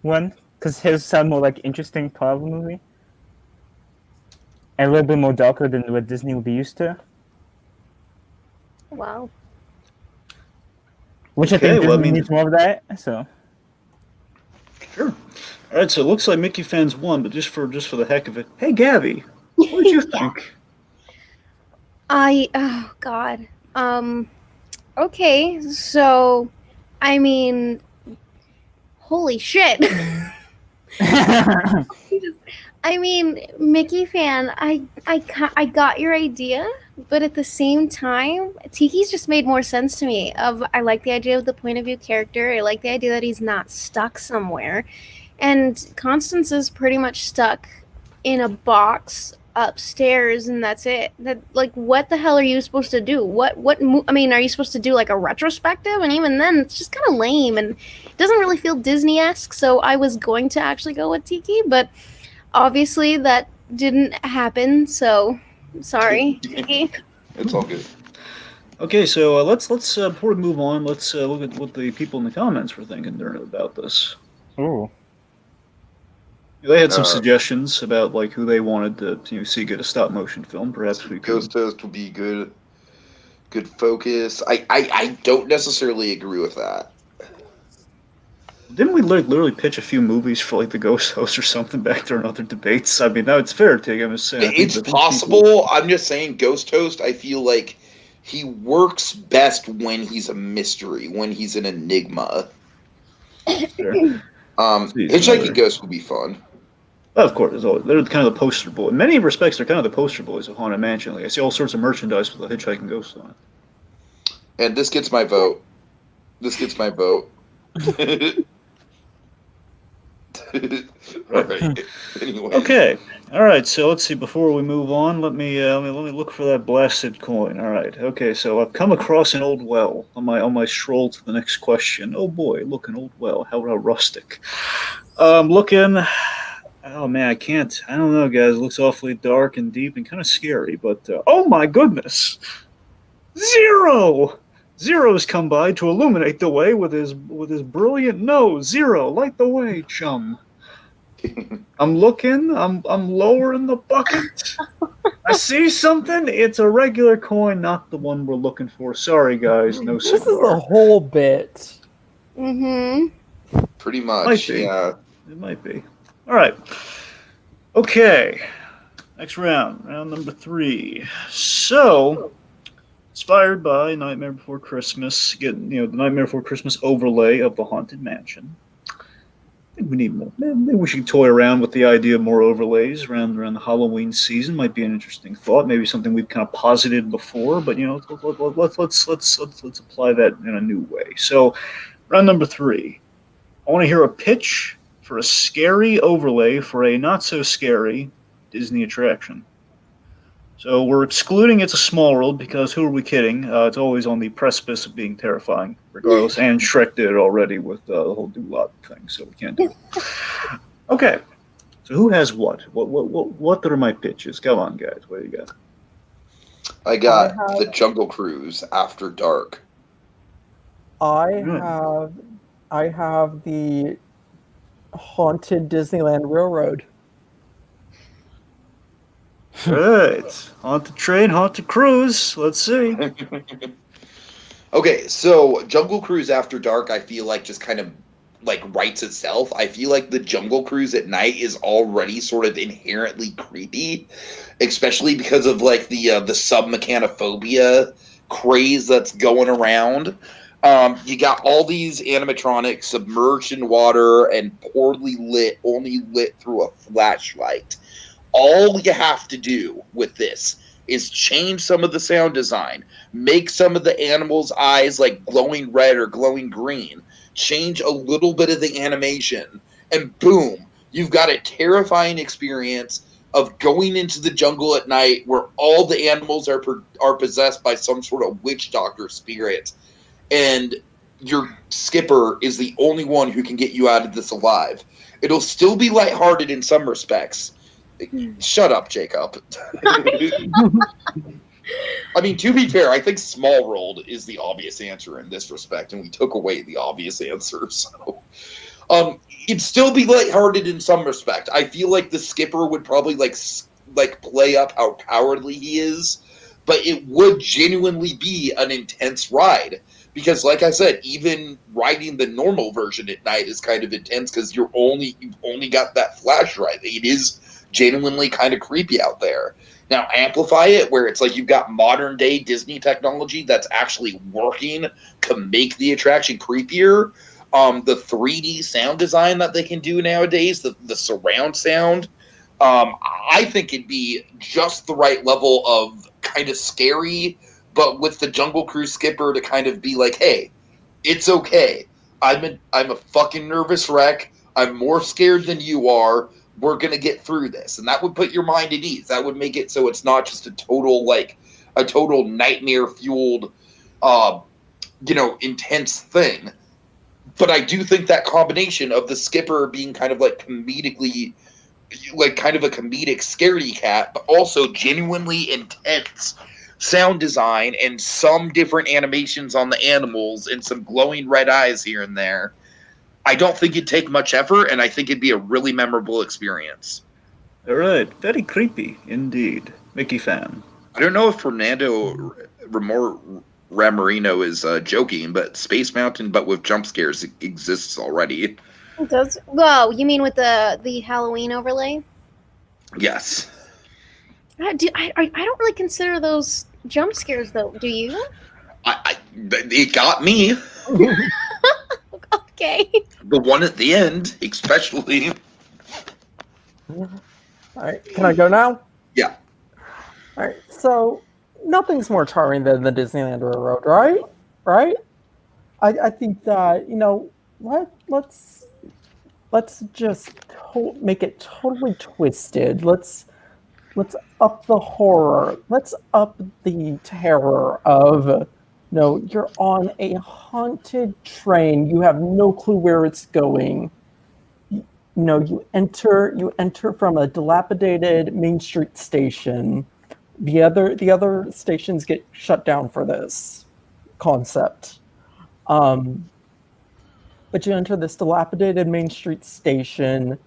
won because his sound more like interesting part of the movie, and a little bit more darker than what Disney would be used to. Wow. Which Okay, I think well, Disney needs more of that. So Sure. All right, so it looks like Mickeyfan's won, but just for the heck of it, hey Gabby, what did you think? Oh God. Okay, so I mean, holy shit. I mean, Mickeyfan, I got your idea, but at the same time, Tiki's just made more sense to me. I like the idea of the point of view character. I like the idea that he's not stuck somewhere, and Constance is pretty much stuck in a box upstairs, and that's it. What the hell are you supposed to do? I mean, are you supposed to do like a retrospective? And even then, it's just kind of lame and it doesn't really feel Disney-esque. So I was going to actually go with Tiki, but obviously that didn't happen. So sorry, Tiki. It's all good. Okay, so let's before we move on, let's look at what the people in the comments were thinking about this. ooh, They had some suggestions about like who they wanted to see get a stop motion film. Perhaps we could. Ghost Toast would be good focus. I don't necessarily agree with that. Didn't we literally pitch a few movies for like the Ghost Host or something back during other debates? I mean, now it's fair to take. I'm just saying. It's possible. I'm just saying Ghost Toast, I feel like he works best when he's a mystery, when he's an enigma. Hitchhiking Ghost would be fun. Of course, they're kind of the poster boy. In many respects, they're kind of the poster boys of Haunted Mansion. Like I see all sorts of merchandise with a hitchhiking ghost on it. And this gets my vote. Right. Anyway. Okay. All right. So let's see. Before we move on, let me look for that blasted coin. All right. Okay. So I've come across an old well on my stroll to the next question. Oh boy, look, an old well. How rustic. Looking. Oh man, I can't. I don't know, guys. It looks awfully dark and deep and kind of scary. But oh my goodness, Zero! Zero's come by to illuminate the way with his brilliant nose. Zero, light the way, chum. I'm looking. I'm lowering the bucket. I see something. It's a regular coin, not the one we're looking for. Sorry, guys. No cigar. This is a whole bit. Mm-hmm. Pretty much. Might be. Yeah. It might be. All right. Okay. Next round number 3. So, inspired by Nightmare Before Christmas, the Nightmare Before Christmas overlay of the Haunted Mansion. We need more. Maybe we should toy around with the idea of more overlays around the Halloween season. Might be an interesting thought. Maybe something we've kind of posited before, but let's apply that in a new way. So, round number 3. I want to hear a pitch for a scary overlay for a not so scary Disney attraction. So we're excluding It's a Small World because who are we kidding? It's always on the precipice of being terrifying, regardless. And Shrek did it already with the whole do-lot thing, so we can't do it. Okay, so who has what? What are my pitches? Come on, guys. What do you got? I got the Jungle Cruise After Dark. I have the Haunted Disneyland Railroad. Right. Haunted Train, Haunted Cruise. Let's see. Okay, so Jungle Cruise After Dark, I feel like just kind of like writes itself. I feel like the Jungle Cruise at night is already sort of inherently creepy, especially because of like the submechanophobia craze that's going around. You got all these animatronics submerged in water and poorly lit, only lit through a flashlight. All you have to do with this is change some of the sound design, make some of the animals' eyes like glowing red or glowing green, change a little bit of the animation, and boom, you've got a terrifying experience of going into the jungle at night where all the animals are possessed by some sort of witch doctor spirit, and your skipper is the only one who can get you out of this alive. It'll still be lighthearted in some respects. Shut up, Jacob. I mean, to be fair, I think Small World is the obvious answer in this respect, and we took away the obvious answer. So, it'd still be lighthearted in some respect. I feel like the skipper would probably like play up how cowardly he is, but it would genuinely be an intense ride. Because, like I said, even riding the normal version at night is kind of intense because you've only got that flashlight. It is genuinely kind of creepy out there. Now, amplify it where it's like you've got modern day Disney technology that's actually working to make the attraction creepier. The 3D sound design that they can do nowadays, the surround sound, I think it'd be just the right level of kind of scary, but with the Jungle Cruise skipper to kind of be like, hey, it's okay. I'm a fucking nervous wreck. I'm more scared than you are. We're going to get through this. And that would put your mind at ease. That would make it so it's not just a total nightmare fueled, intense thing. But I do think that combination of the skipper being kind of like comedically, like kind of a comedic scaredy cat, but also genuinely intense sound design and some different animations on the animals and some glowing red eyes here and there. I don't think it'd take much effort, and I think it'd be a really memorable experience. All right. Very creepy indeed. Mickeyfan. I don't know if Fernando Ramarino is joking, but Space Mountain, but with jump scares, exists already. It does. Whoa, you mean with the Halloween overlay? Yes. I don't really consider those jump scares, though. Do you? It got me. Okay. The one at the end, especially. All right, can I go now? Yeah. All right, so nothing's more charming than the Disneyland Railroad, right? Right? I think that let's just make it totally twisted. Let's up the horror. Let's up the terror of. No, you're on a haunted train. You have no clue where it's going. You enter from a dilapidated Main Street station. The other stations get shut down for this concept. But you enter this dilapidated Main Street station.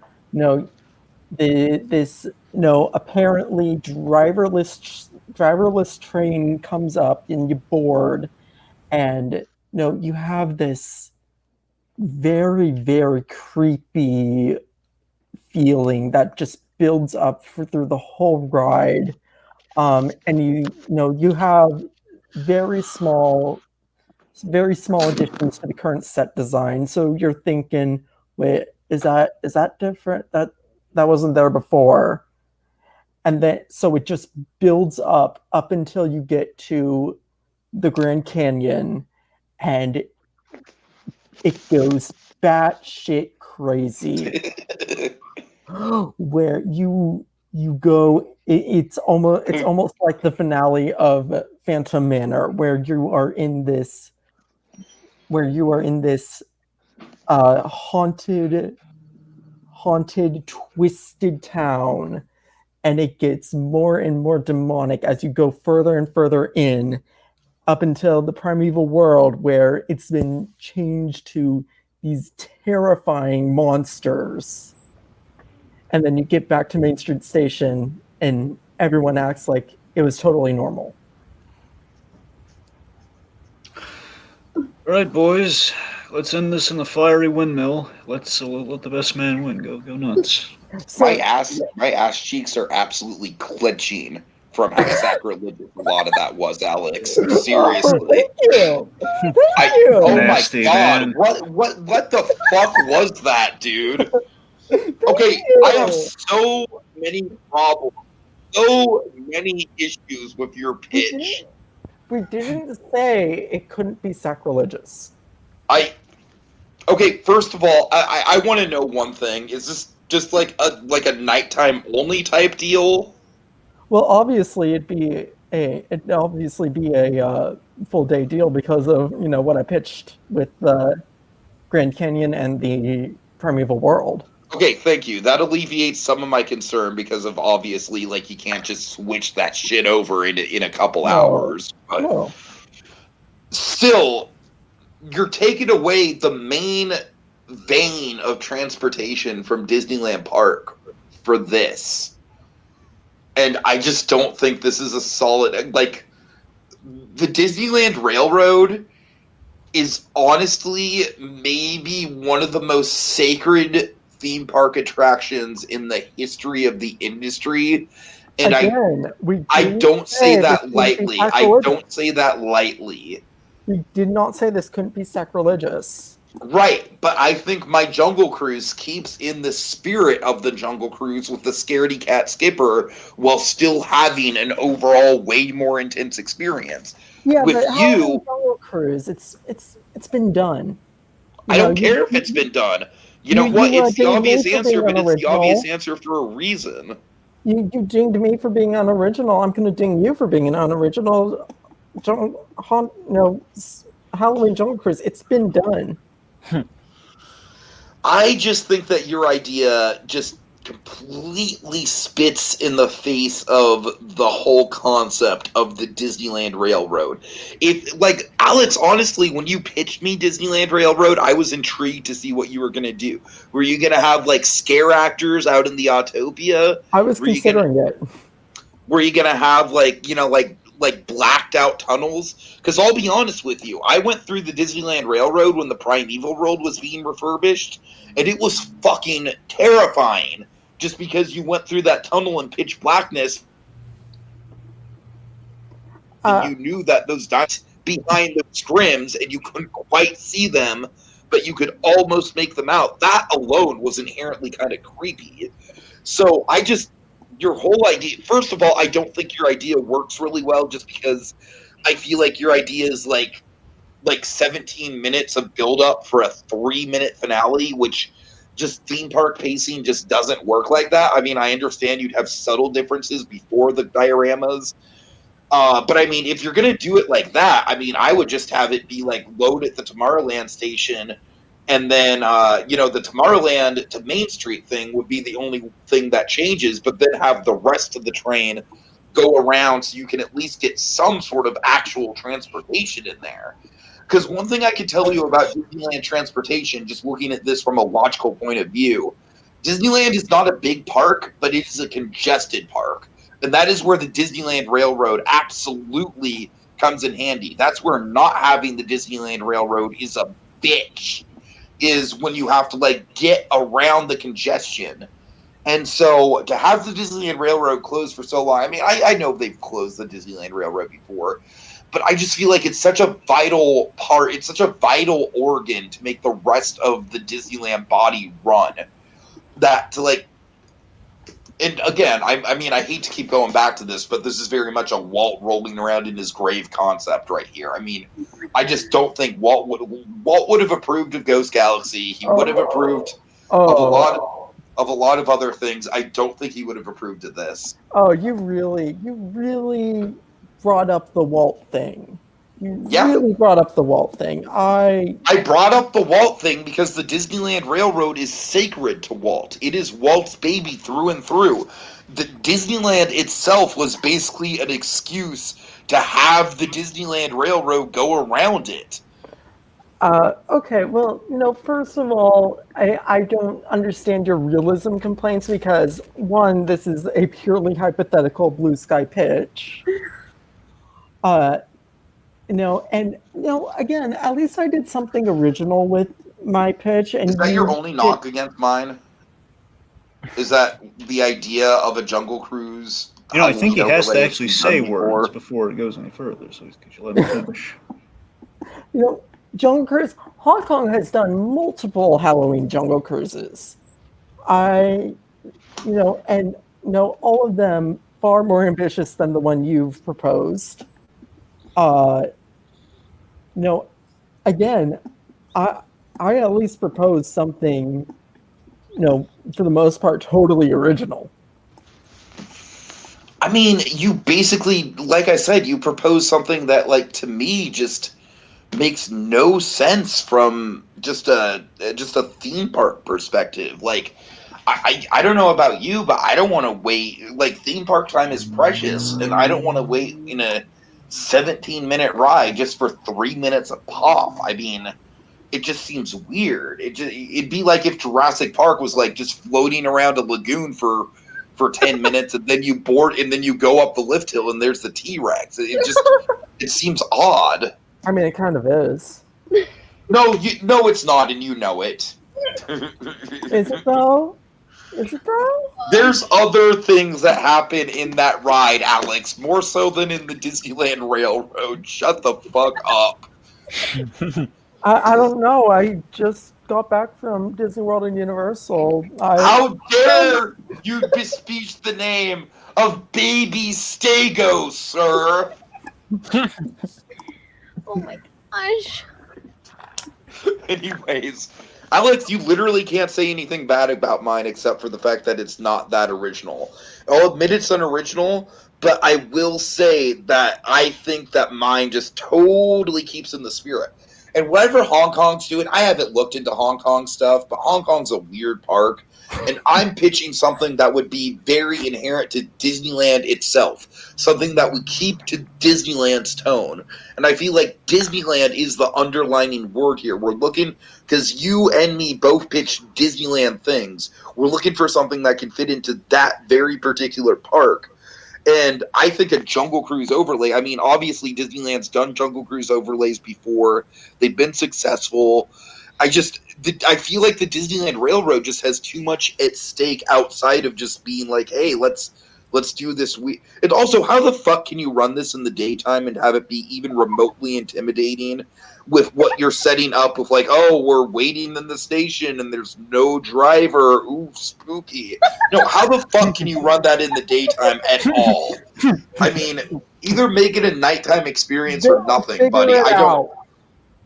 Apparently driverless train comes up and you board, and you have this very, very creepy feeling that just builds up through the whole ride, and you have very small additions to the current set design. So you're thinking, wait, is that different? That wasn't there before. And then so it just builds up until you get to the Grand Canyon, and it goes batshit crazy. Where you go, it's almost like the finale of Phantom Manor, where you are in this haunted, twisted town, and it gets more and more demonic as you go further and further in, up until the primeval world, where it's been changed to these terrifying monsters. And then you get back to Main Street Station, and everyone acts like it was totally normal. All right, boys. Let's end this in the fiery windmill. Let's let the best man win. Go nuts. So, my ass cheeks are absolutely clenching from how sacrilegious a lot of that was, Alex. Seriously. Oh, thank you. Oh Nasty, my god! man. What the fuck was that, dude? Okay, you. I have so many problems, so many issues with your pitch. We didn't say it couldn't be sacrilegious. Okay, first of all, I want to know one thing. Is this just like a nighttime only type deal? Well, obviously it'd obviously be a full day deal because of what I pitched with the Grand Canyon and the Primeval World. Okay, thank you. That alleviates some of my concern because of obviously like you can't just switch that shit over in a couple hours. But No. still, you're taking away the main vein of transportation from Disneyland Park for this. And I just don't think this is a solid, like, the Disneyland Railroad is honestly maybe one of the most sacred theme park attractions in the history of the industry. And I don't say that lightly. I don't say that lightly. We did not say this couldn't be sacrilegious. Right, but I think my Jungle Cruise keeps in the spirit of the Jungle Cruise with the Scaredy Cat Skipper while still having an overall way more intense experience. Yeah, with but you, Jungle Cruise, it's been done. I don't care if it's been done. You know what? It's the obvious answer, but it's the obvious answer for a reason. You dinged me for being unoriginal. I'm going to ding you for being an unoriginal. Halloween Jungle Cruise. It's been done. I just think that your idea just completely spits in the face of the whole concept of the Disneyland Railroad. Alex, honestly, when you pitched me Disneyland Railroad, I was intrigued to see what you were going to do. Were you going to have like scare actors out in the Autopia? I was considering it. Were you going to have like blacked out tunnels? Because I'll be honest with you, I went through the Disneyland Railroad when the Primeval World was being refurbished, and it was fucking terrifying. Just because you went through that tunnel in pitch blackness, and you knew that those dots behind the scrims, and you couldn't quite see them, but you could almost make them out. That alone was inherently kind of creepy. So your whole idea, first of all, I don't think your idea works really well just because I feel like your idea is like 17 minutes of build up for a 3-minute finale, which just theme park pacing just doesn't work like that. I mean, I understand you'd have subtle differences before the dioramas. But I mean, if you're going to do it like that, I mean, I would just have it be like load at the Tomorrowland station, and then, the Tomorrowland to Main Street thing would be the only thing that changes, but then have the rest of the train go around so you can at least get some sort of actual transportation in there. Because one thing I can tell you about Disneyland transportation, just looking at this from a logical point of view, Disneyland is not a big park, but it is a congested park. And that is where the Disneyland Railroad absolutely comes in handy. That's where not having the Disneyland Railroad is a bitch, is when you have to, get around the congestion. And so to have the Disneyland Railroad closed for so long, I mean, I know they've closed the Disneyland Railroad before, but I just feel like it's such a vital part, it's such a vital organ to make the rest of the Disneyland body run, that to like, and again, I mean, I hate to keep going back to this, but this is very much a Walt rolling around in his grave concept right here. I mean, I just don't think Walt would have approved of Ghost Galaxy. He would have approved of a lot of other things. I don't think he would have approved of this. Oh, you really brought up the Walt thing. You really brought up the Walt thing. I brought up the Walt thing because the Disneyland Railroad is sacred to Walt. It is Walt's baby through and through. The Disneyland itself was basically an excuse to have the Disneyland Railroad go around it. Okay, well, first of all, I don't understand your realism complaints because, one, this is a purely hypothetical blue sky pitch. Again, at least I did something original with my pitch. And is that your only knock against mine? Is that the idea of a Jungle Cruise? I think he has to actually say words before it goes any further, so you let him finish. Jungle Cruise, Hong Kong has done multiple Halloween Jungle Cruises. All of them far more ambitious than the one you've proposed. Again, I at least proposed something, for the most part, totally original. I mean, you basically, like I said, you proposed something that, like, to me, just makes no sense from just a theme park perspective. Like, I don't know about you, but I don't want to wait. Like, theme park time is precious, and I don't want to wait in a 17-minute ride just for 3 minutes a pop. I mean, it just seems weird. It'd be like if Jurassic Park was like just floating around a lagoon for 10 minutes, and then you board, and then you go up the lift hill, and there's the T-Rex. It seems odd. I mean, it kind of is. No, it's not, and you know it. Is it though? Is it though? There's other things that happen in that ride, Alex, more so than in the Disneyland Railroad. Shut the fuck up. I don't know. I just got back from Disney World and Universal. How dare you bespeak the name of Baby Stego, sir? Oh my gosh. Anyways, Alex, you literally can't say anything bad about mine except for the fact that it's not that original. I'll admit it's unoriginal, but I will say that I think that mine just totally keeps in the spirit. And whatever Hong Kong's doing, I haven't looked into Hong Kong stuff, but Hong Kong's a weird park. And I'm pitching something that would be very inherent to Disneyland itself. Something that would keep to Disneyland's tone. And I feel like Disneyland is the underlining word here. We're looking, because you and me both pitched Disneyland things, we're looking for something that can fit into that very particular park. And I think a Jungle Cruise overlay, I mean, obviously Disneyland's done Jungle Cruise overlays before. They've been successful. I feel like the Disneyland Railroad just has too much at stake outside of just being like, hey, let's do this. And also, how the fuck can you run this in the daytime and have it be even remotely intimidating with what you're setting up with, like, oh, we're waiting in the station and there's no driver. Ooh, spooky. No, how the fuck can you run that in the daytime at all? I mean, either make it a nighttime experience or nothing, buddy. I don't.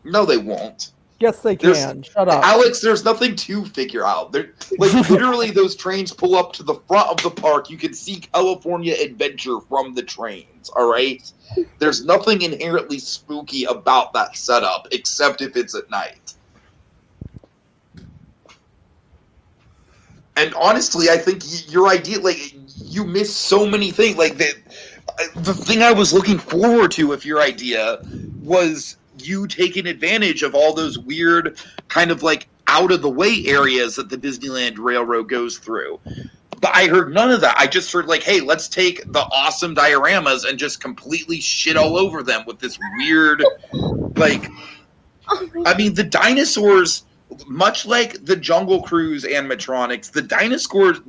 No, they won't. Yes, they can. Shut up. Alex, there's nothing to figure out. Literally, those trains pull up to the front of the park. You can see California Adventure from the trains, all right? There's nothing inherently spooky about that setup, except if it's at night. And honestly, I think your idea, like, you miss so many things. Like, the thing I was looking forward to with your idea was you taking advantage of all those weird kind of like out of the way areas that the Disneyland Railroad goes through. But I heard none of that. I just heard like, hey, let's take the awesome dioramas and just completely shit all over them with this weird, like, I mean, the dinosaurs much like the Jungle Cruise animatronics, the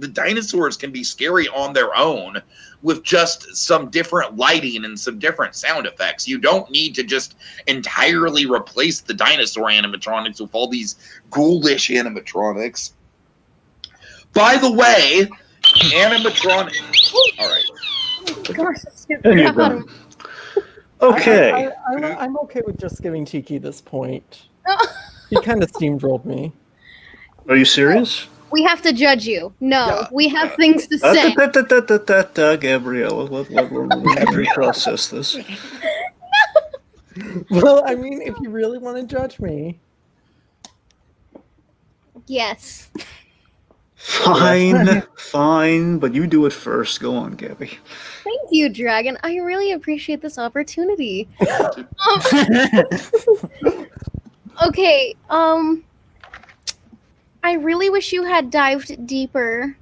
dinosaurs can be scary on their own with just some different lighting and some different sound effects. You don't need to just entirely replace the dinosaur animatronics with all these ghoulish animatronics. By the way, animatronic. All right. Gosh, that's And you're done. Okay. I'm okay with just giving Tiki this point. He kind of steamrolled me. Are you serious? We have to judge you. No, Yeah. we have things to say. Gabriella, let me process this. Well, I mean, if you really want to judge me. Yes. Fine, but you do it first. Go on, Gabby. Thank you, Dragon. I really appreciate this opportunity. Okay, I really wish you had dove deeper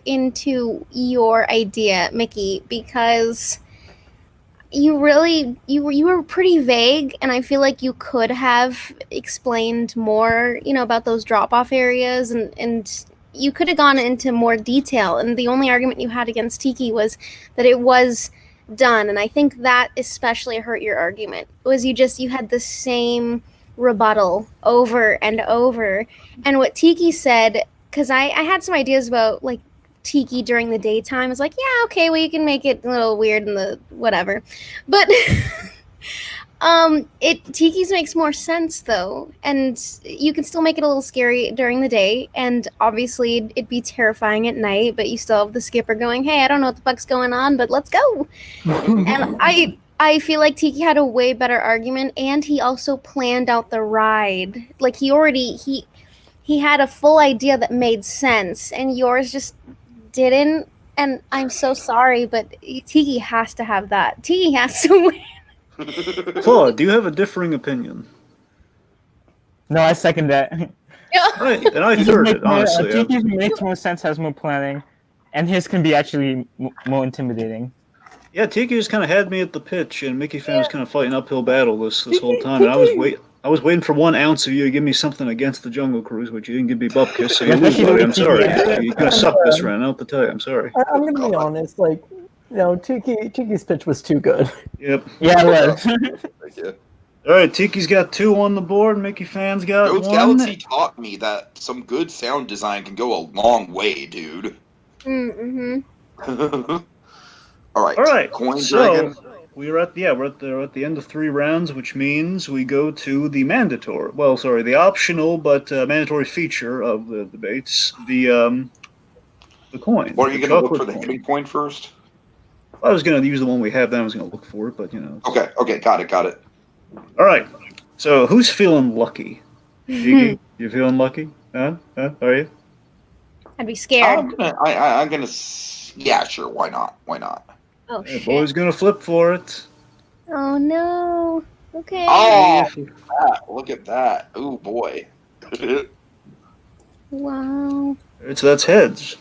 into your idea, Mickey, because you were pretty vague, and I feel like you could have explained more, about those drop-off areas, and you could have gone into more detail. And the only argument you had against Tiki was that it was done, and I think that especially hurt your argument. Was you had the same rebuttal over and over. And what Tiki said, because I had some ideas about like Tiki during the daytime, is like, yeah, okay, well, you can make it a little weird in the whatever, but Tiki's makes more sense though, and you can still make it a little scary during the day, and obviously it'd be terrifying at night, but you still have the skipper going, hey, I don't know what the fuck's going on, but let's go. And I feel like Tiki had a way better argument, and he also planned out the ride. Like he had a full idea that made sense, and yours just didn't. And I'm so sorry, but Tiki has to have that. Tiki has to win. Claude, do you have a differing opinion? No, I second that. And I third it, honestly. Tiki's makes more sense, has more planning, and his can be actually more intimidating. Yeah, Tiki just kind of had me at the pitch, and Mickeyfan was kind of fighting uphill battle this whole time. And I was waiting for 1 ounce of you to give me something against the Jungle Cruise, but you didn't give me Bupkis, so you lose, buddy. I'm sorry. You kind of sucked this round. I don't have to tell you. I'm sorry. I'm going to be honest. Like, Tiki's pitch was too good. Yep. Yeah, it was. Thank you. All right, Tiki's got 2 on the board. Mickeyfan's got Ghost 1. Galaxy taught me that some good sound design can go a long way, dude. Mm-hmm. All right. Coin Dragon. We're at the end of 3 rounds, which means we go to the the optional but mandatory feature of the debates, the coin. What are you going to look for the hitting point first? I was going to use the one we have, then I was going to look for it, but Okay, got it. All right. So who's feeling lucky? Tiki, you feeling lucky? Huh? Are you? I'd be scared. I'm gonna. Yeah, sure. Why not? Oh Hey, shit! boy's gonna flip for it. Oh no. Okay. Oh, look at that! Oh boy. Wow. Alright, so that's heads.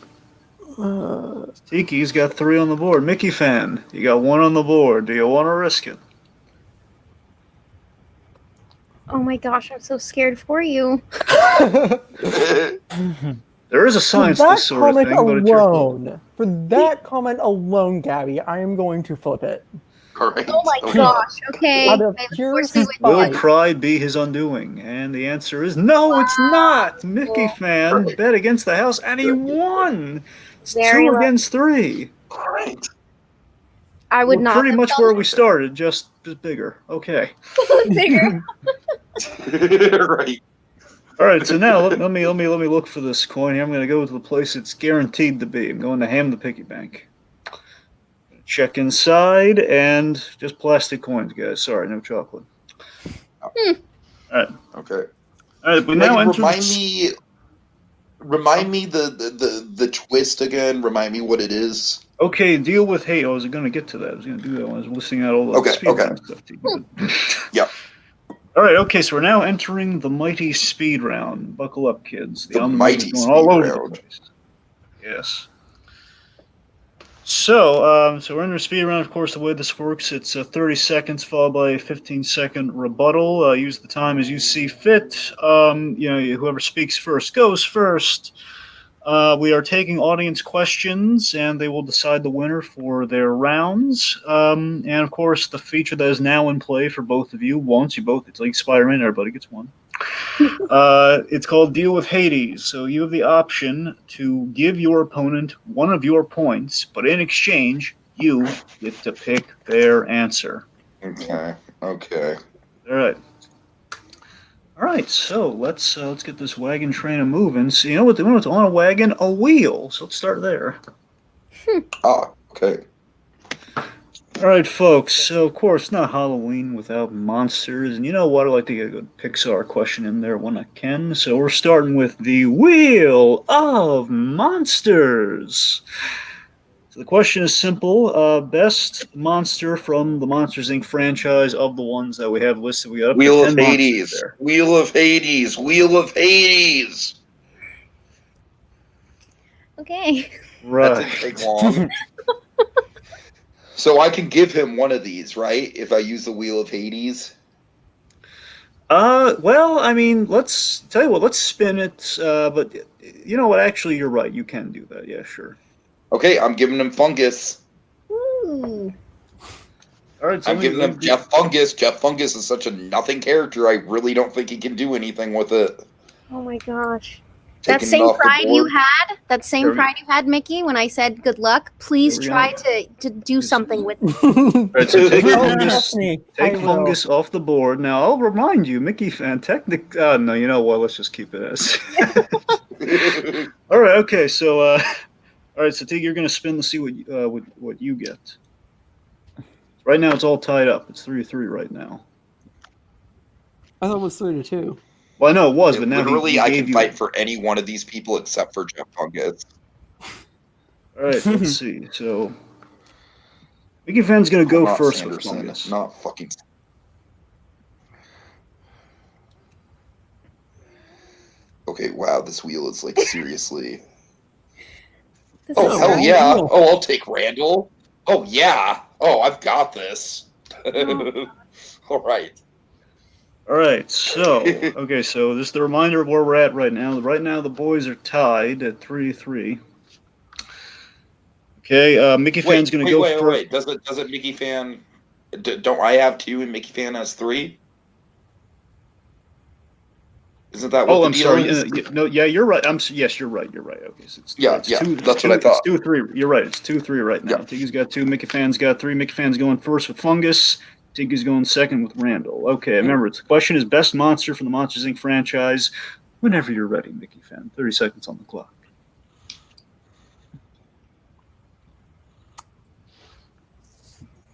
Tiki's got 3 on the board. Mickeyfan, you got 1 on the board. Do you want to risk it? Oh my gosh, I'm so scared for you. There is a science to this sort of thing, but it's your fault. For that comment alone, Gabby, I am going to flip it. All right. Oh my gosh. Okay. Out of Of pure course we would do Will it. pride be his undoing? And the answer is no, it's not. Mickeyfan bet against the house, and he won. It's Very 2 against 3. All right. I would We're not. pretty have much done where we started, just bigger. Okay. that. Bigger. Right. All right, so now let me look for this coin here. I'm going to go to the place it's guaranteed to be. I'm going to ham the piggy bank. Check inside, and just plastic coins, guys. Sorry, no chocolate. All right. Okay. All right, but now Remind me the twist again. Remind me what it is. Okay, deal with hate. I was going to get to that. I was going to do that when I was listing out all the speed round stuff to you. Yep. All right, okay, so we're now entering the mighty speed round. Buckle up, kids. The mighty going speed all over round. the place. Yes. So we're under speed round. Of course, the way this works, it's 30 seconds followed by a 15-second rebuttal. Use the time as you see fit. Whoever speaks first goes first. We are taking audience questions, and they will decide the winner for their rounds. And of course, the feature that is now in play for both of you, it's like Spider-Man, everybody gets one. It's called Deal with Hades. So you have the option to give your opponent one of your points, but in exchange, you get to pick their answer. Okay. All right. So let's get this wagon train a moving. So you know what's on a wagon? A wheel. So let's start there. Okay. All right, folks. So, of course, not Halloween without monsters. And you know what? I like to get a good Pixar question in there when I can. So, we're starting with the Wheel of Monsters. So, the question is simple. Best monster from the Monsters, Inc. franchise of the ones that we have listed. We got up Wheel to of 10 monsters Hades. there. Wheel of Hades. Wheel of Hades. Okay. Right. That didn't take long. So I can give him one of these, right? If I use the Wheel of Hades. Well, I mean, let's tell you what. Let's spin it. But you know what? Actually, you're right. You can do that. Yeah, sure. Okay, I'm giving him Fungus. Ooh. All right. I'm giving him Jeff Fungus. Jeff Fungus is such a nothing character. I really don't think he can do anything with it. Oh my gosh. Taking That it same off the pride you board. had, Mickey, when I said good luck, please There we try go. to do something with it. All right, so take Trust fungus, me, take I will. fungus off the board. Now, I'll remind you, Mickeyfan, no, you know what? Let's just keep it as. All right, okay, so, all right, so Tig, you're going to spin to see what you get. Right now, it's all tied up. It's 3-3 right now. I thought it was 3-2. Well, I know it was, but now Literally, he I gave can you. fight for any one of these people except for Jeff Fungus. All right, let's see. So, Mickeyfan's going to go Not first Sanderson, with fungus. not fucking. Okay, wow, this wheel is like seriously. This Oh is hell Randall. yeah! Oh, I'll take Randall. Oh yeah! Oh, I've got this. All right. All right, so okay, so this is the reminder of where we're at right now. Right now, the boys are tied at 3-3. Okay, Mickey Fan's going to go first. Wait. Doesn't Mickey Fan? Don't I have 2 and Mickey Fan has 3? Isn't that what the I'm deal sorry. is? No, yeah, you're right. Yes, you're right. You're right. Okay, so it's Yeah, it's yeah, two, that's two, what I thought. It's 2-3. You're right. It's 2-3 right now. Yeah. Tiggy's got 2. Mickey Fan's got 3. Mickey Fan's going first with fungus. Tiggy's going second with Randall. Okay, remember, the question is best monster from the Monsters Inc. franchise. Whenever you're ready, Mickey Fan. 30 seconds on the clock.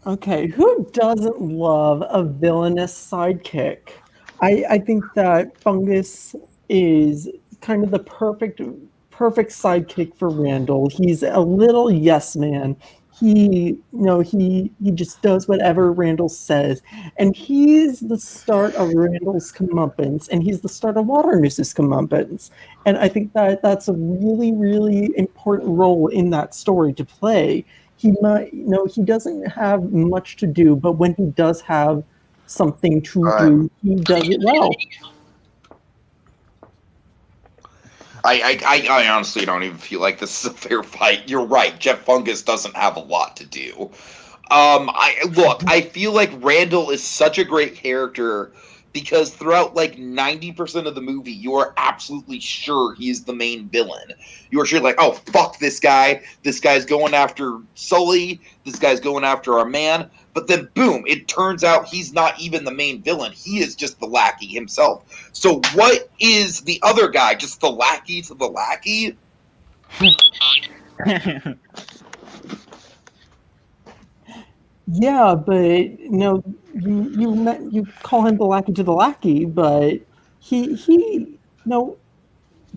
Okay, who doesn't love a villainous sidekick? I think that Fungus is kind of the perfect sidekick for Randall. He's a little yes man. He just does whatever Randall says, and he's the start of Randall's comeuppance, and he's the start of Waternoose's comeuppance. And I think that that's a really, really important role in that story to play. He might, he doesn't have much to do, but when he does have something to do, he does it well. I honestly don't even feel like this is a fair fight. You're right. Jeff Fungus doesn't have a lot to do. I feel like Randall is such a great character because throughout like 90% of the movie, you are absolutely sure he's the main villain. You are sure like, oh, fuck this guy. This guy's going after Sully. This guy's going after our man. But then, boom, it turns out he's not even the main villain. He is just the lackey himself. So what is the other guy? Just the lackey to the lackey? Yeah, but you call him the lackey to the lackey, but he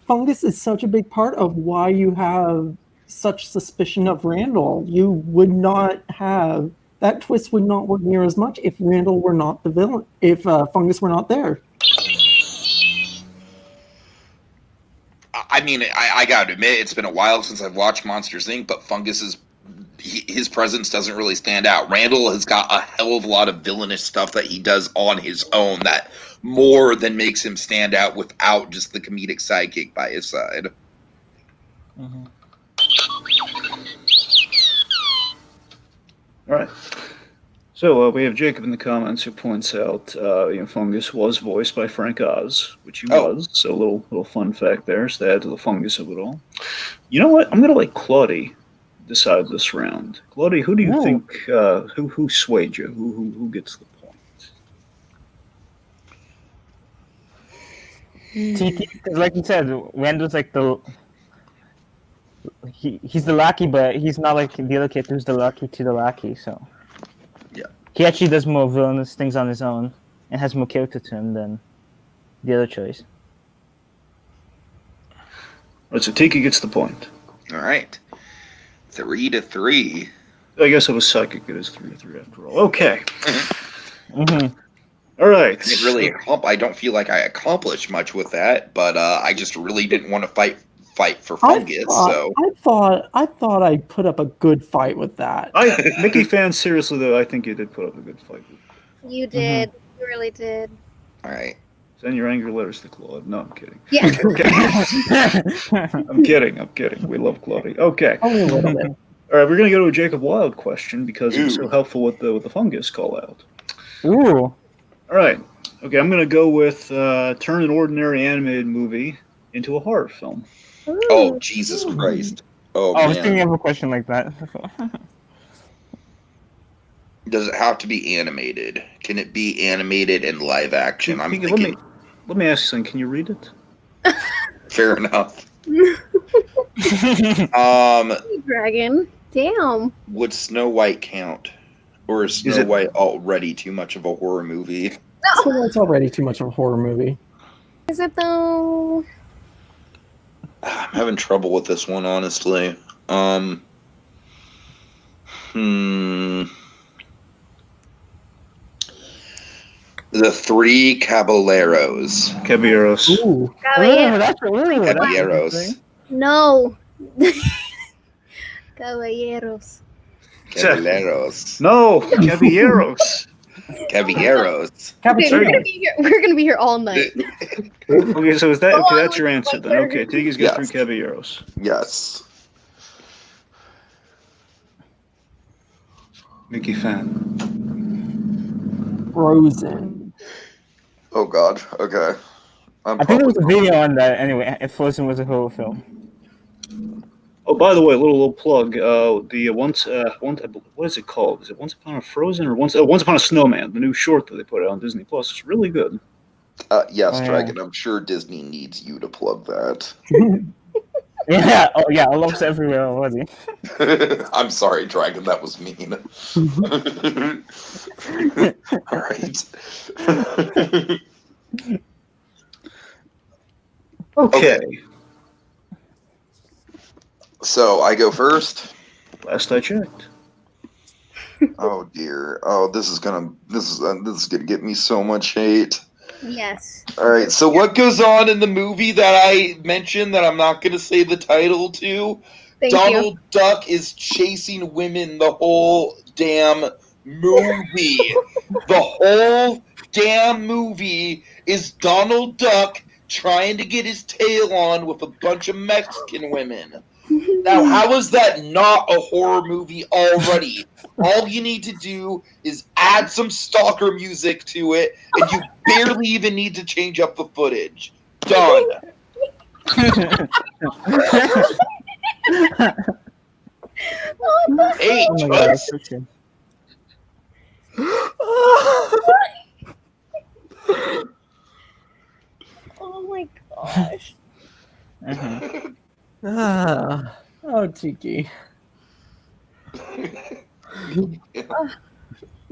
Fungus is such a big part of why you have such suspicion of Randall. You would not have that twist would not work near as much if Randall were not the villain, if Fungus were not there. I mean, I gotta admit, it's been a while since I've watched Monsters Inc., but Fungus is his presence doesn't really stand out. Randall has got a hell of a lot of villainous stuff that he does on his own that more than makes him stand out without just the comedic sidekick by his side. Mhm. All right. So we have Jacob in the comments who points out, Fungus was voiced by Frank Oz, which he was. So a little fun fact there, just to add to the fungus of it all. You know what? I'm gonna let Claudie decide this round. Claudie, who do you Ooh. think who swayed you? Who gets the point? Tiki, because like you said, Randall's like he's the lucky, but he's not like the other kid who's the lucky to the lucky. So Yeah. he actually does more villainous things on his own and has more character to him than the other choice. All right, so Tiki gets the point. All right. 3-3. I guess it was psychic. It is 3-3 after all. Okay. Mm-hmm. All right. I don't feel like I accomplished much with that, but I just really didn't want to fight for fungus. I thought I put up a good fight with that. Mickey fans, seriously though, I think you did put up a good fight. You did. You really did. All right. Send your angry letters to Claude. No, I'm kidding. Yeah. I'm kidding. We love Claudie. Okay. Only a little bit. All right, we're gonna go to a Jacob Wild question because it was so helpful with the fungus call out. Ooh. All right. Okay, I'm gonna go with turn an ordinary animated movie into a horror film. Oh, Jesus Christ. Oh, I was man. thinking of a question like that. Does it have to be animated? Can it be animated and live action? I'm Tiki, thinking. let me ask you something. Can you read it? Fair enough. Dragon. Damn. Would Snow White count? Or is Snow White already too much of a horror movie? So it's already too much of a horror movie. Is it though? I'm having trouble with this one, honestly. The Three Caballeros. Caballeros. Ooh. Caballeros. No. Caballeros. Caballeros. No, Caballeros. Caballeros. Okay, we're gonna be here all night. Okay, so is that Go on that's your with answer the then? letter. Okay, Tiki's got Yes. Three Caballeros. Yes. Mickey fan. Frozen. Oh, God. Okay. I think there was a video on that anyway. If Frozen was a horror film. Oh, by the way, a little plug. The what is it called? Is it Once Upon a Frozen or Once Upon a Snowman? The new short that they put out on Disney Plus. It's really good. Yes, Oh, yeah. Dragon. I'm sure Disney needs you to plug that. Yeah. Oh, yeah. I love everywhere already. I'm sorry, Dragon. That was mean. All right. Okay. So I go first. Last I checked. Oh dear. Oh, this is gonna get me so much hate. Yes. All right. So what goes on in the movie that I mentioned that I'm not gonna say the title to? Thank Donald Duck is chasing women the whole damn movie. The whole damn movie is Donald Duck trying to get his tail on with a bunch of Mexican women. Now, how is that not a horror movie already? All you need to do is add some stalker music to it, and you barely even need to change up the footage. Done. Hey, Oh my god. Toots. So true. Oh my gosh. Oh, Tiki.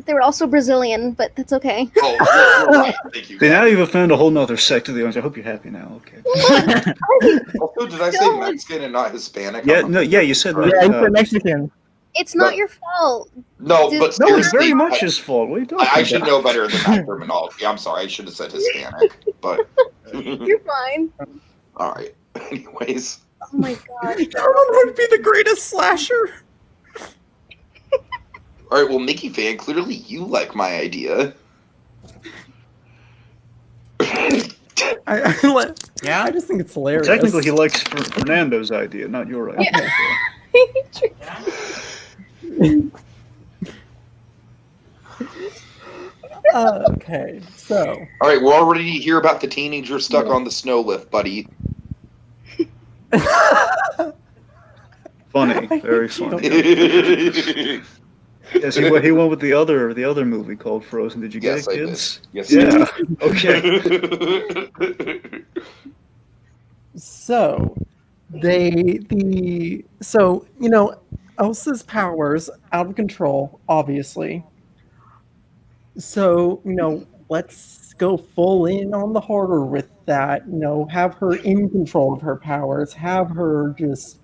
They were also Brazilian, but that's okay. Oh, you're right. Thank you. Now you've offended a whole nother sect of the audience. I hope you're happy now. Okay. Also, did I say Mexican and not Hispanic? Yeah. No. Yeah. You said Yeah, he's Mexican. It's not your fault. No, but No, it's seriously, very much his fault. What are you talking I should about? know better than that terminology. I'm sorry, I should have said Hispanic. But You're fine. all right. Anyways, Oh my gosh. Donald would be the greatest slasher. All right, well, Mickey fan, clearly you like my idea. Yeah? I just think it's hilarious. Technically, he likes Fernando's idea, not your idea. Okay, so All right, we're all ready to hear about the teenager stuck on the snow lift, buddy. Funny, very funny. Yes, he went with the other movie called Frozen. Did you get Yes, it, I did. kids? Yes, Yeah. Okay. so Elsa's powers out of control, obviously. So, let's go full in on the horror with that. Have her in control of her powers, have her just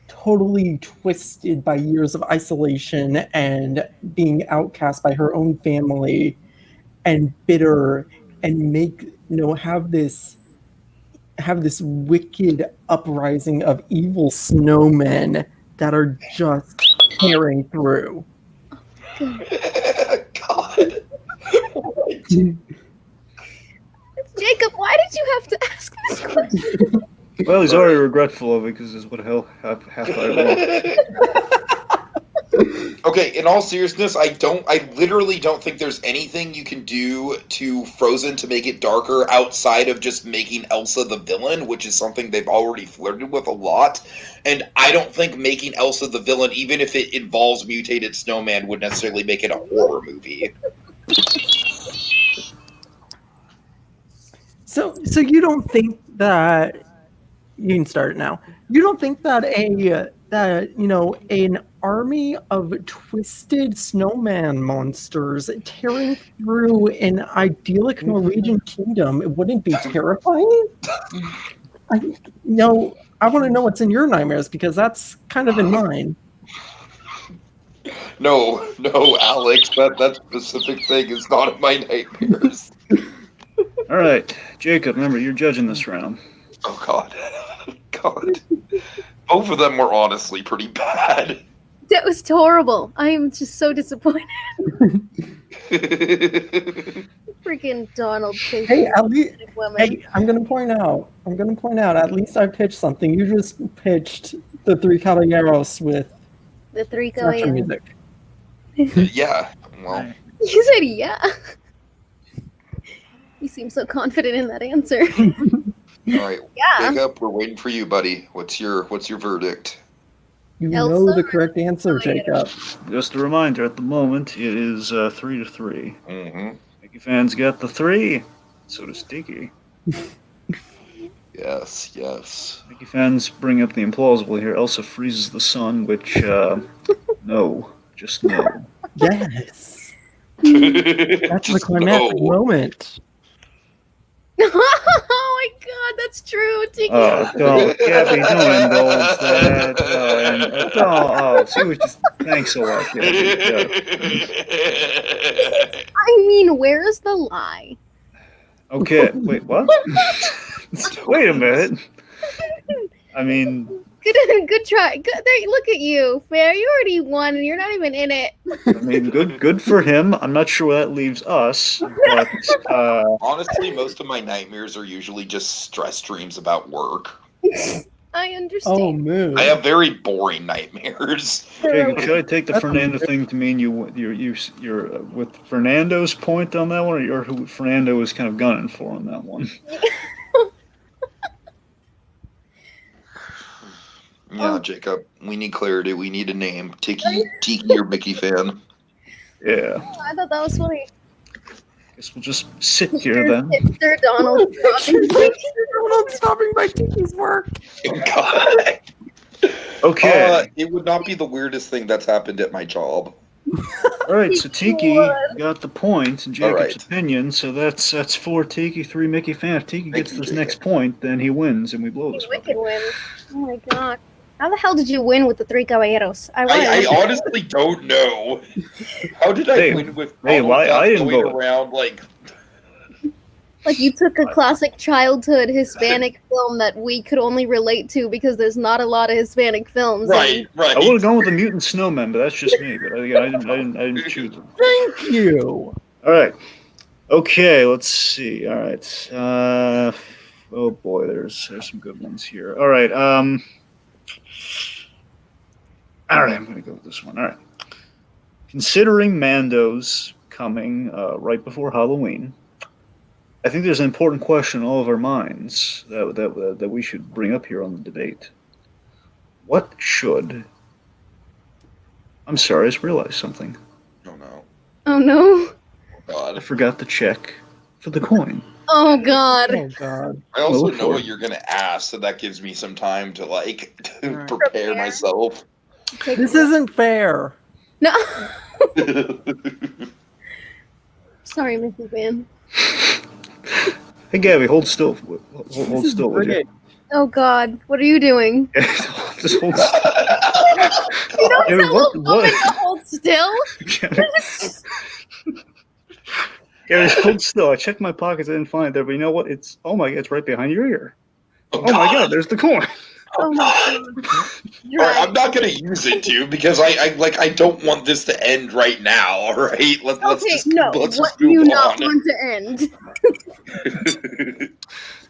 totally twisted by years of isolation and being outcast by her own family and bitter, and have this wicked uprising of evil snowmen that are just tearing through. God. Jacob, why did you have to ask this question? Well, he's already regretful of it because it's what hell half I want. Okay, in all seriousness, I literally don't think there's anything you can do to Frozen to make it darker outside of just making Elsa the villain, which is something they've already flirted with a lot. And I don't think making Elsa the villain, even if it involves mutated snowman, would necessarily make it a horror movie. So you don't think that you can start it now? You don't think that an army of twisted snowman monsters tearing through an idyllic Norwegian kingdom, it wouldn't be terrifying? I want to know what's in your nightmares because that's kind of in mine. No, Alex, that specific thing is not in my nightmares. All right, Jacob, remember, you're judging this round. Oh, God. God. Both of them were honestly pretty bad. That was horrible. I am just so disappointed. Freaking Donald chasing Hey, at least, women. hey, I'm gonna point out. At least I pitched something. You just pitched the Three Caballeros with The three slasher going. music. Yeah, well, You said yeah. You seem so confident in that answer. all right. Yeah. Jacob, we're waiting for you, buddy. What's your verdict? You Elsa know the or correct answer, Jacob. Just a reminder, at the moment, it is 3-3. Mm-hmm. Mickey fans got the 3. So does Tiki. Yes. Mickey fans bring up the implausible here. Elsa freezes the sun, which, no. Just no. Yes, that's the climactic moment. Oh my god, that's true. Tiki. Oh, don't, Gabby, don't indulge that. She was just, thanks a lot, Gabby. I mean, where's the lie? Okay, wait, what? Wait a minute. I mean, Good try. Good. There, look at you, Fair. You already won, and you're not even in it. good for him. I'm not sure where that leaves us, but Honestly, most of my nightmares are usually just stress dreams about work. I understand. Oh, mood. I have very boring nightmares. Jacob, should I take the Fernando thing to mean you're with Fernando's point on that one, or who Fernando was kind of gunning for on that one? Yeah, Jacob, we need clarity. We need a name. Tiki or Mickey fan. Yeah. I thought that was funny. Guess we'll just sit here then. Hipster Donald stopping by Tiki's work. God. Okay. It would not be the weirdest thing that's happened at my job. All right, so Tiki got the point in Jacob's right. opinion, so that's 4 Tiki, 3 Mickey fan. If Tiki gets you, this Jacob. next point, then he wins and we blow this. Wicked win. Oh my god. How the hell did you win with the three caballeros? I honestly don't know. How did I win with I didn't going vote. around like... Like you took a classic childhood Hispanic film that we could only relate to because there's not a lot of Hispanic films. Right. I would have gone with the mutant snowmen, but that's just me. But I didn't choose them. Thank you. All right. Okay, let's see. All right. Oh boy, there's some good ones here. All right. All right, I'm gonna go with this one. All right. Considering Mando's coming right before Halloween, I think there's an important question in all of our minds that we should bring up here on the debate. What should? I'm sorry, I just realized something. Oh no. Oh no. I God. forgot to check for the coin. Oh god. Oh god. I also look know for what it. you're gonna ask, so that gives me some time to like to Alright. prepare myself. This isn't fair. No. Sorry, Mickeyfan. Hey, Gabby, hold still. Hold This is still, would you? great. Oh god, what are you doing? Just hold still. You don't Gabby, tell what? a woman to hold still. Gabby, Gabby, hold still. I checked my pockets. I didn't find it there, but you know what? Oh my god, it's right behind your ear. Oh my god, there's the coin. Oh my god. You're All right, right. I'm not gonna use it too because I don't want this to end right now. All right, let's Okay, just no. let's What just do you move not on. want to end?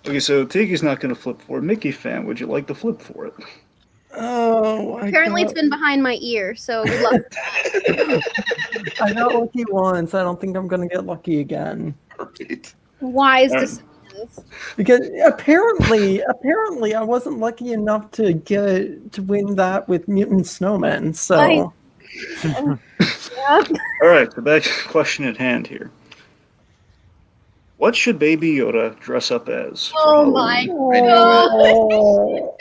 Okay, so Tiki's not going to flip for it. Mickeyfan, would you like to flip for it? Oh, Apparently, it's been behind my ear, so good luck. I got lucky once. I don't think I'm gonna get lucky again. Right. Wise Alright. decisions. Because apparently I wasn't lucky enough to win that with mutant snowmen. So Yeah. All right, so back to the question at hand here. What should Baby Yoda dress up as? for Oh my Halloween? oh,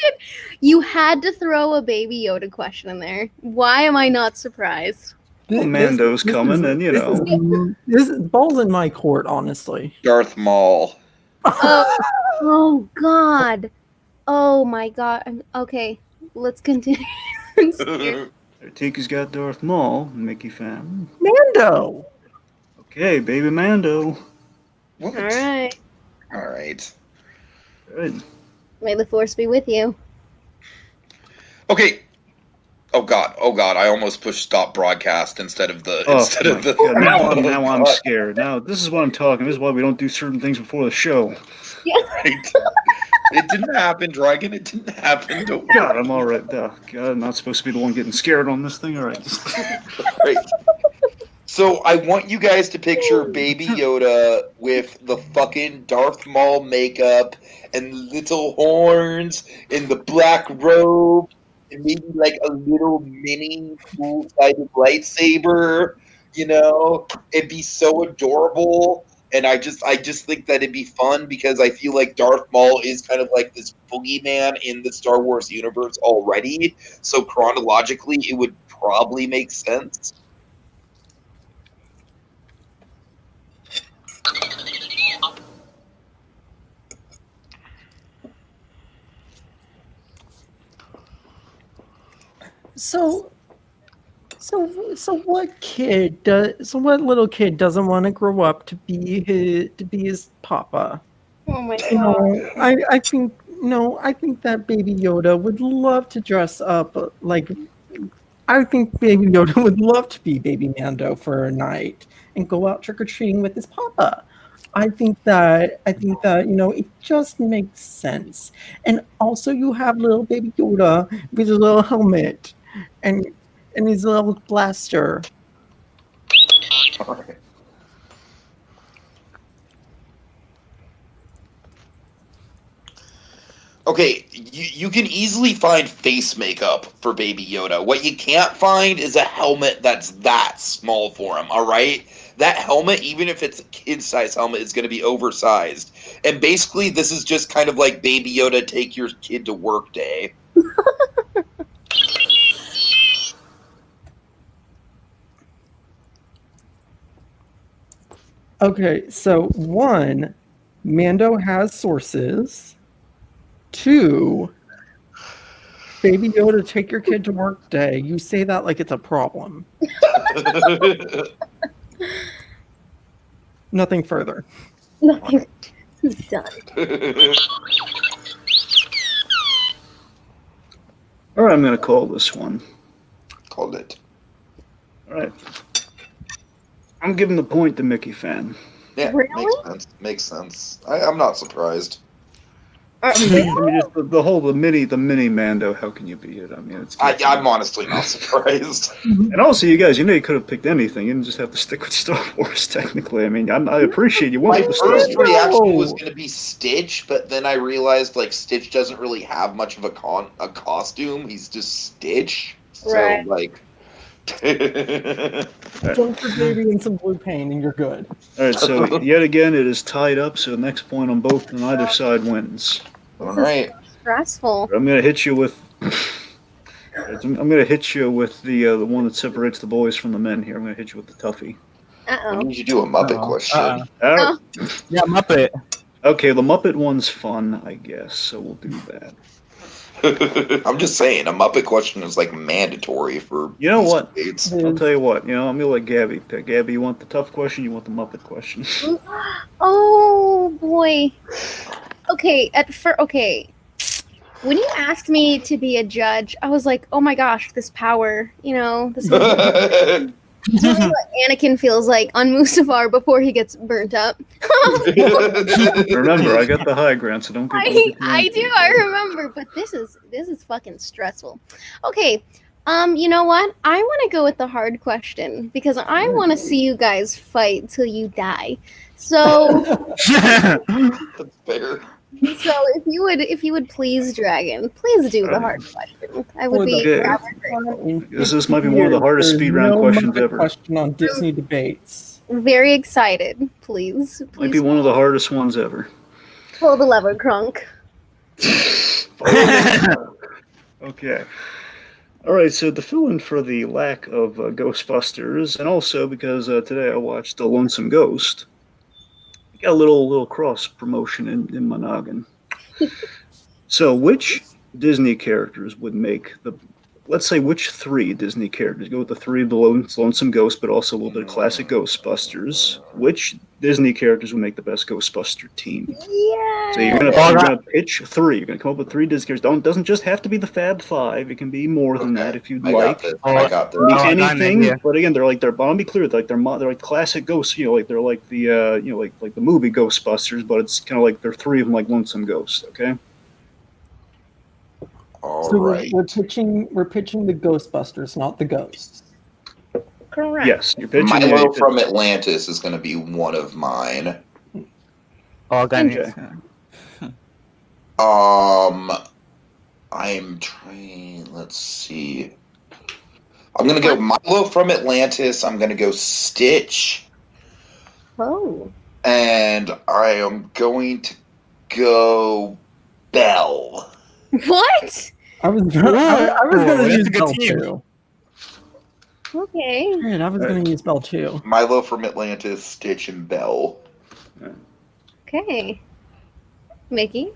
You had to throw a Baby Yoda question in there. Why am I not surprised? Well, Mando's coming, and you know. this is balls in my court, honestly. Darth Maul. Oh god. Oh my god. Okay, let's continue. I'm scared. Tiki's got Darth Maul, Mickeyfan. Mando. Okay, Baby Mando. What? All right. All right. Good. May the force be with you. Okay. Oh god. I almost pushed stop broadcast instead of the Oh, instead of the. God, now Oh, I'm God. scared. Now this is what I'm talking. This is why we don't do certain things before the show. Right. It didn't happen, Dragon. It didn't happen. Don't worry. God, I'm all right. God, I'm not supposed to be the one getting scared on this thing. All right. Right. So I want you guys to picture Baby Yoda with the fucking Darth Maul makeup and little horns and the black robe and maybe like a little mini dual-sided lightsaber. You know, it'd be so adorable. And I just think that it'd be fun because I feel like Darth Maul is kind of like this boogeyman in the Star Wars universe already. So chronologically, it would probably make sense. So what kid does? So what little kid doesn't want to grow up to be his papa? Oh my You god. know, I think I think that Baby Yoda would love to dress up like. I think Baby Yoda would love to be Baby Mando for a night and go out trick or treating with his papa. I think that it just makes sense. And also, you have little Baby Yoda with his little helmet and his little blaster. Okay, you can easily find face makeup for Baby Yoda. What you can't find is a helmet that's that small for him, all right? That helmet, even if it's a kid-size helmet, is going to be oversized. And basically, this is just kind of like Baby Yoda take your kid to work day. Okay, so one, Mando has sources. Two, Baby Yoda, take your kid to work day. You say that like it's a problem. Nothing further. Nothing. Done. All right, I'm going to call this one. Called it. All right. I'm giving the point to Mickeyfan. Yeah, Really? makes sense. Makes sense. I'm not surprised. I mean, just the mini Mando. How can you beat it? I mean, it's. I'm honestly not surprised. And also, you guys, you could have picked anything. You didn't just have to stick with Star Wars. Technically, I mean, I appreciate you My wanting the Star first Wars. reaction was going to be Stitch, but then I realized like Stitch doesn't really have much of a costume. He's just Stitch. So Right. like. Jump for baby and some blue paint, and you're good. All right, so yet again, it is tied up. So the next point on both on either side wins. All right. Stressful. I'm gonna hit you with. I'm gonna hit you with the one that separates the boys from the men. Here, I'm gonna hit you with the toughie. Why Uh-oh. didn't you do a Muppet Uh-oh. question? All right. Yeah, Muppet. Okay, the Muppet one's fun, I guess. So we'll do that. I'm just saying, a Muppet question is like mandatory for. You know these what? debates. I'll tell you what. I'm gonna let Gabby pick. Gabby, you want the tough question? You want the Muppet question? Oh boy. Okay, okay. When you asked me to be a judge, I was like, "Oh my gosh, this power! This is really what Anakin feels like on Mustafar before he gets burnt up." Remember, I got the high ground, so don't get. I remember, but this is fucking stressful. Okay, you know what? I want to go with the hard question because I want to see you guys fight till you die. So, That's fair. if you would please, Dragon, please do the hard question. I would be Okay. This might be one of the hardest speed round questions Muppet ever. question on Disney debates. very excited. Please, Might be one of the hardest ones ever. pull the lever, Crunk. Okay. All right, so to fill in for the lack of Ghostbusters, and also because today I watched The Lonesome Ghost, I got a little cross promotion in my noggin. So, which Disney characters would make the? Let's say which three Disney characters go with the three of the Lonesome Ghost, but also a little bit of classic Ghostbusters. Which Disney characters would make the best Ghostbuster team? Yeah. So you're gonna pitch three. You're gonna come up with three Disney characters. Doesn't just have to be the Fab Five. It can be more than that if you'd I like. got this. I got this. Be I got an anything, idea. but again, they're. But I want to be clear. They're like classic ghosts. Like they're like the like the movie Ghostbusters, but it's kind of like they're three of them like Lonesome Ghost. Okay. All So right. we're pitching the Ghostbusters, not the ghosts. Correct. Yes, you're pitching. Milo from Atlantis is going to be one of mine. Organic. I'm trying. Let's see. I'm going to go Milo from Atlantis. I'm going to go Stitch. Oh. And I am going to go Belle. What? I was going to that's use a good Bell team. too. Okay. Man, I was going to use Bell too. Milo from Atlantis, Stitch, and Belle. Okay. Mickey.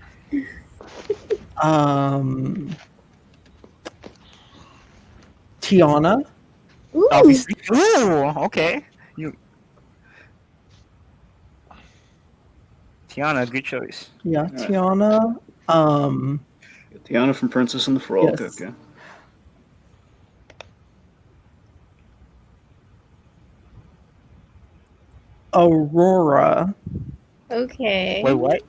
Tiana. Ooh. Obviously. Ooh, okay. Tiana, good choice. Yeah, Tiana. Tiana from Princess and the Frog. Yes. Okay. Aurora. Okay. Wait, what?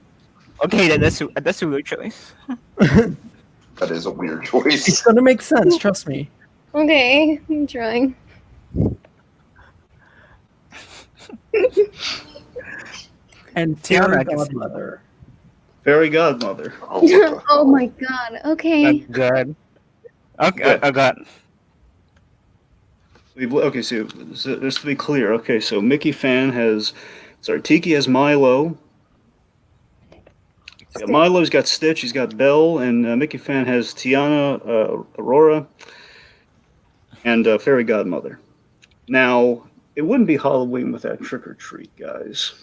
Okay, that's a weird choice. That is a weird It's choice. going to make sense, trust me. Okay. I'm trying. And Tiana, Fairy I can see. Godmother. Fairy Godmother. Oh, what the Oh hell? my god. Okay. That's good. Okay, Good. I got. Okay, so just to be clear, okay, so Mickeyfan has, Tiki has Milo. Yeah, Milo's got Stitch, he's got Belle, and Mickeyfan has Tiana, Aurora, and Fairy Godmother. Now, it wouldn't be Halloween without Trick or Treat, guys.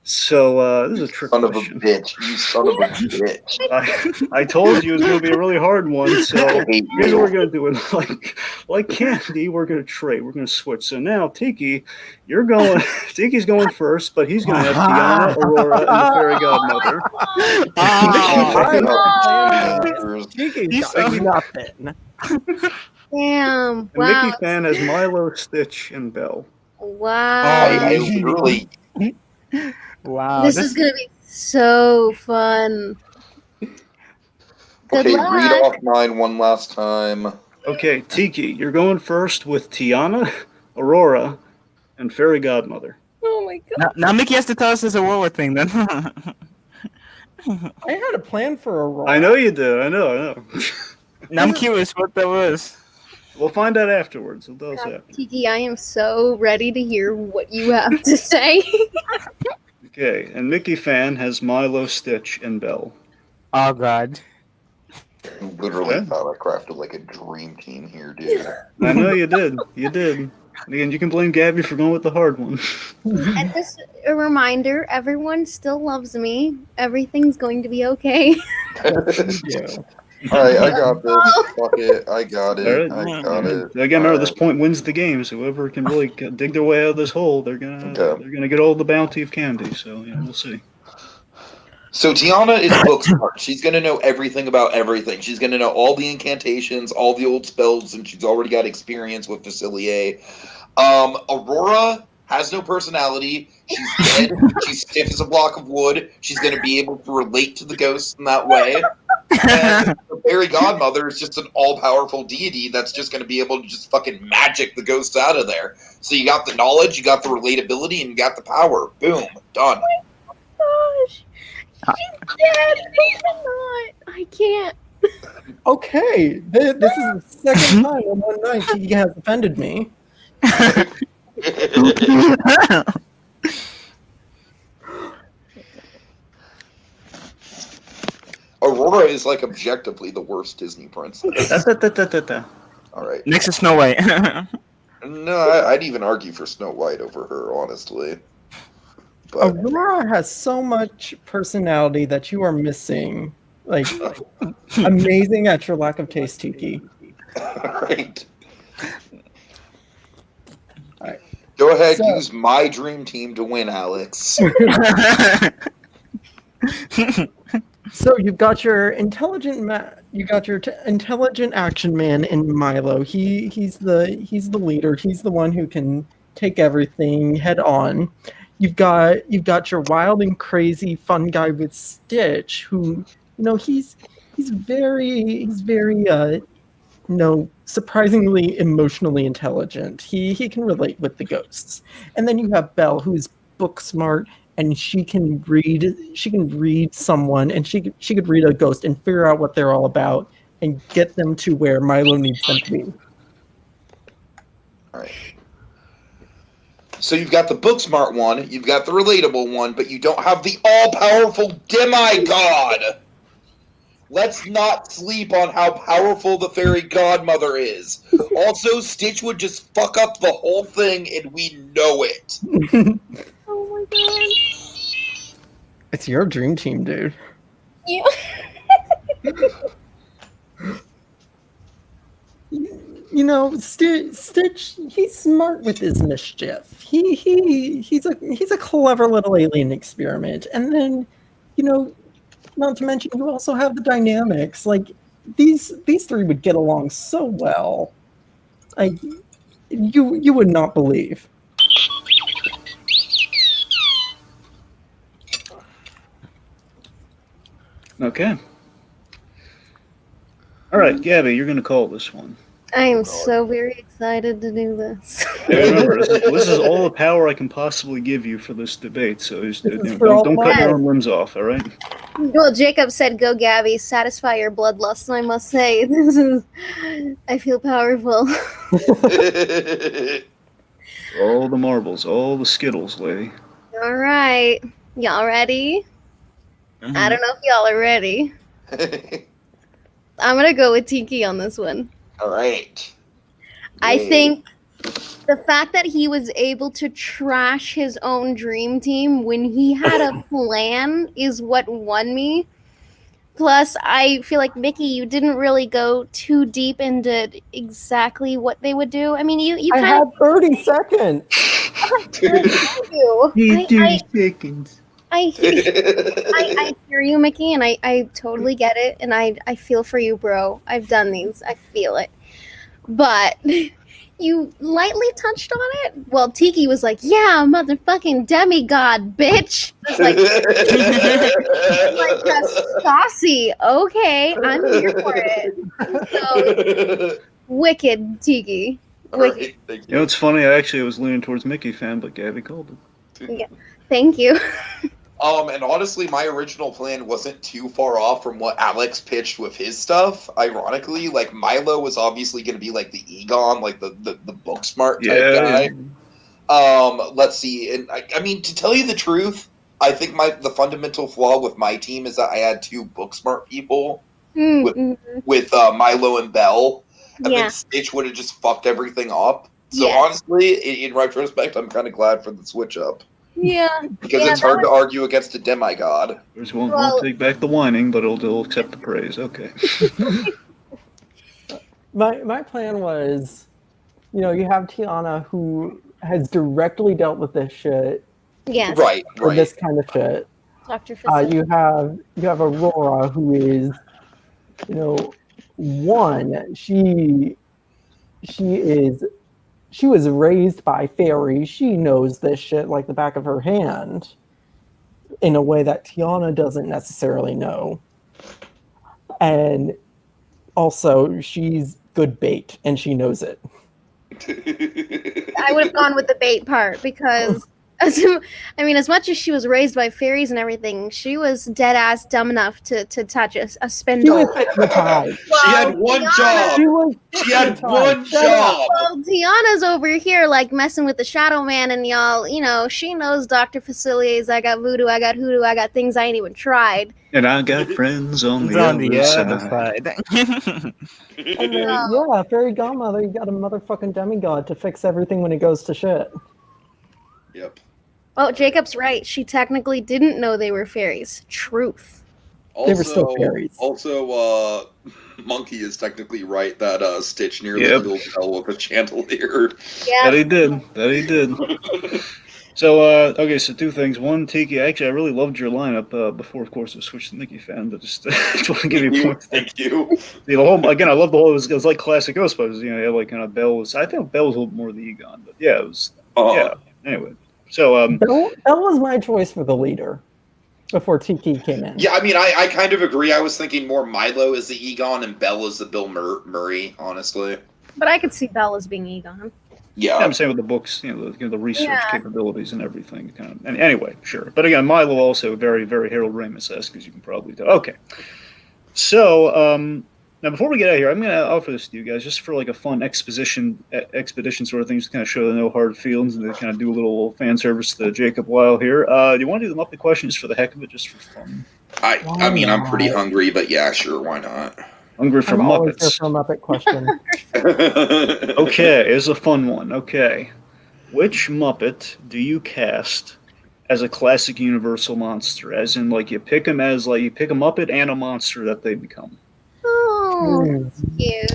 So this is a trick Son of a question. bitch. You son of a bitch. I told you it was going to be a really hard one. So I hate here's you. what we're going to do. Like Candy, we're going to trade. We're going to switch. So now, Tiki, you're going. Tiki's going first, but he's going to have Tiana, Aurora, and the fairy godmother. Tiki's got nothing. Damn. And Wow. Mickeyfan has Milo, Stitch, and Belle. Wow. I literally. Wow. This is gonna be so fun. Good Okay, luck. read off mine one last time. Okay, Tiki, you're going first with Tiana, Aurora, and fairy godmother. Oh my god. Now Mickey has to tell us this Aurora thing then. I had a plan for Aurora. I know you did. I know. Now I'm curious what that was. We'll find out afterwards. We'll tell us after. Tiki, I am so ready to hear what you have to say. Okay, and Mickeyfan has Milo, Stitch, and Belle. Oh god. I literally Okay. thought I crafted like a dream team here, dude. I know you did. You did. Again, you can blame Gabby for going with the hard one. And just a reminder, everyone still loves me. Everything's going to be okay. Alright, I got this. Fuck it. I got it. All right. I got it. Again, remember, this point wins the game. So whoever can really dig their way out of this hole, they're gonna get all the bounty of candy. So we'll see. So Tiana is book smart. She's gonna know everything about everything. She's gonna know all the incantations, all the old spells, and she's already got experience with Facilier. Aurora has no personality. She's dead. She's stiff as a block of wood. She's gonna be able to relate to the ghosts in that way. And the fairy godmother is just an all-powerful deity that's just going to be able to just fucking magic the ghosts out of there. So you got the knowledge, you got the relatability, and you got the power. Boom. Done. Gosh. She's dead. I cannot. I can't. Okay, this is the second time in one night he has offended me. Aurora is like objectively the worst Disney princess. All right. Next is Snow White. No, I'd even argue for Snow White over her, honestly. But Aurora has so much personality that you are missing. Like, amazing at your lack of taste, Tiki. right. Alright. Go ahead, So- use my dream team to win, Alex. So you've got your intelligent intelligent action man in Milo. He's the leader. He's the one who can take everything head on. You've got your wild and crazy fun guy with Stitch, who he's very surprisingly emotionally intelligent. He can relate with the ghosts. And then you have Belle, who's book smart, and she can read someone, and she could read a ghost and figure out what they're all about and get them to where Milo needs them to be. All right. So you've got the book smart one, you've got the relatable one, but you don't have the all-powerful demigod. Let's not sleep on how powerful the fairy godmother is. Also, Stitch would just fuck up the whole thing, and we know it. Oh my god. It's your dream team, dude. Yeah. Stitch, he's smart with his mischief. He's a clever little alien experiment. And then, not to mention, you also have the dynamics. Like, these three would get along so well. Like, you would not believe. Okay. All right, Gabby, you're going to call this one. I am so very excited to do this. Hey, remember, this is all the power I can possibly give you for this debate. So don't cut your own limbs off. All right. Well, Jacob said, "Go, Gabby, satisfy your bloodlust." And I must say, I feel powerful. All the marbles, all the Skittles, lady. All right, y'all ready? I don't know if y'all are ready. I'm gonna go with Tiki on this one. All right. I Yay. think The fact that he was able to trash his own dream team when he had a plan is what won me. Plus, I feel like, Mickey, you didn't really go too deep into exactly what they would do. I mean, you I kind had of 30 seconds. you. Need 30 seconds. I hear you, Mickey, and I totally get it, and I feel for you, bro. I've done these. I feel it. But you lightly touched on it. Well, Tiki was like, "Yeah, motherfucking demigod, bitch." It's like that's saucy. Okay, I'm here for it. So wicked, Tiki. Wicked. Alright, thank You know, it's funny. I actually was leaning towards Mickeyfan, but Gabby called it. Yeah. Thank you. And honestly, my original plan wasn't too far off from what Alex pitched with his stuff. Ironically, like Milo was obviously going to be like the Egon, like the book smart type guy. Let's see, and I mean, to tell you the truth, I think the fundamental flaw with my team is that I had two book smart people with Milo and Belle, and then Stitch would have just fucked everything up. So honestly, in retrospect, I'm kind of glad for the switch up. Yeah, because it's hard to argue against a demigod. There's won't take back the whining, but it'll accept the praise. Okay. My plan was, you know, you have Tiana who has directly dealt with this shit. Yes. Right. With this kind of shit. Dr. You have Aurora who is, you know, one, she was raised by fairies. She knows this shit like the back of her hand in a way that Tiana doesn't necessarily know. And also, she's good bait, and she knows it. I would have gone with the bait part because, I mean, as much as she was raised by fairies and everything, she was dead ass dumb enough to touch a spindle. She was hypnotized. She had one job. She had one job. Well, Tiana's over here like messing with the Shadow Man, and y'all, you know, she knows Dr. Faciliers. I got voodoo, I got hoodoo, I got things I ain't even tried. And I got friends on the other side. And then, yeah, fairy godmother, you got a motherfucking demigod to fix everything when it goes to shit. Yep. Well, Jacob's right. She technically didn't know they were fairies. Truth. They were still fairies. Also, Monkey is technically right that Stitch nearly killed Belle with a chandelier. Yeah. That he did. So, okay, so two things. One, Tiki, actually, I really loved your lineup before, of course, I switched to Mickeyfan, but just want to give you points. Thank you. The whole, again, I love the whole, it was like classic Ghostbusters, you know, you had like kind of Belle was, I think Belle was a little more the Egon, but yeah, it was, yeah, anyway. So, Belle was my choice for the leader before Tiki came in. Yeah, I mean, I kind of agree. I was thinking more Milo as the Egon and Belle as the Bill Murray, honestly. But I could see Belle as being Egon. Yeah, I'm saying with the books, you know, the research capabilities and everything. Kind of, and anyway, sure. But again, Milo also very, very Harold Ramis-esque, as you can probably tell. Okay, so now before we get out of here, I'm going to offer this to you guys just for like a fun expedition sort of thing, just to kind of show the no hard feelings and to kind of do a little fan service to Jacob Weil here. Do you want to do the Muppet questions for the heck of it, just for fun? I mean, I'm pretty hungry, but yeah, sure, why not? Hungry for I'm always here Muppets. for a Muppet question. Okay, here's a fun one. Okay. Which Muppet do you cast as a classic Universal monster? As in, like, you pick them as, like, you pick a Muppet and a monster that they become. Oh, that's cute.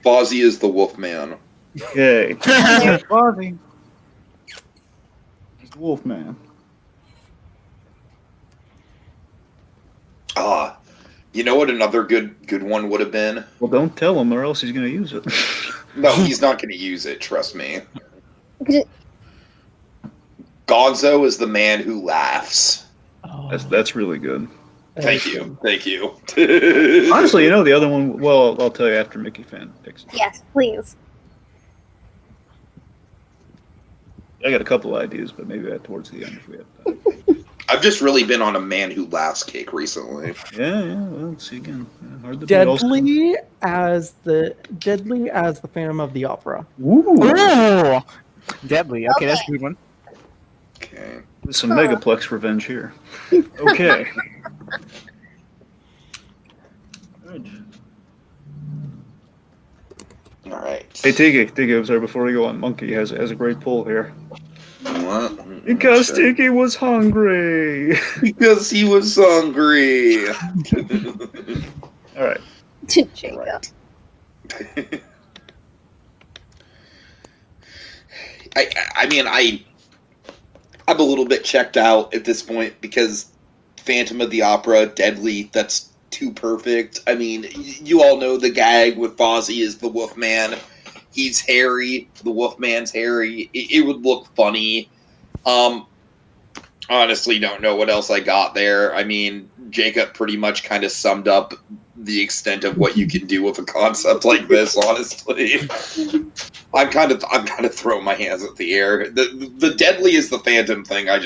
Fozzie is the Wolfman. Okay. Fozzie. He's the Wolfman. You know what another good one would have been? Well, don't tell him or else he's going to use it. No, he's not going to use it, trust me. Gonzo is the man who laughs. Oh, That's really good. Thank you. Honestly, you know the other one, well, I'll tell you after Mickeyfan picks it. Yes, please. I got a couple ideas, but maybe that towards the end if we have time. I've just really been on a man who laughs kick recently. Yeah, well, let's see again. Hard to Deadly as the Phantom of the Opera. Ooh. Deadly. Okay, that's a good one. Okay. There's some Megaplex revenge here. Okay. Good. All right. Hey, Tiki, I'm sorry, before we go on, Monkey has a great pull here. What? Because Sure. Tiki was hungry. Because he was hungry. All right. Jacob. I mean, I'm a little bit checked out at this point because Phantom of the Opera, Deadly, that's too perfect. I mean, you all know the gag with Fozzie is the Wolfman. He's hairy. The Wolfman's hairy. It would look funny. Honestly, don't know what else I got there. I mean, Jacob pretty much kind of summed up the extent of what you can do with a concept like this. Honestly, I'm kind of throwing my hands at the air. The Deadly is the Phantom thing. I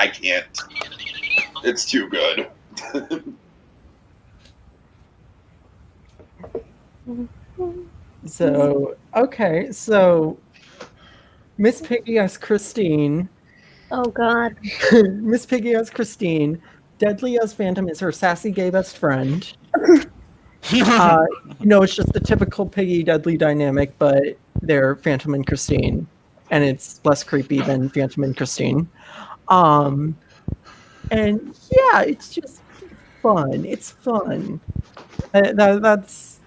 can't. It's too good. So, okay, so Miss Piggy as Christine. Oh God. Miss Piggy as Christine. Deadly as Phantom is her sassy gay best friend. It's just the typical Piggy Deadly dynamic, but they're Phantom and Christine, and it's less creepy than Phantom and Christine. And yeah, it's just fun. It's fun. That's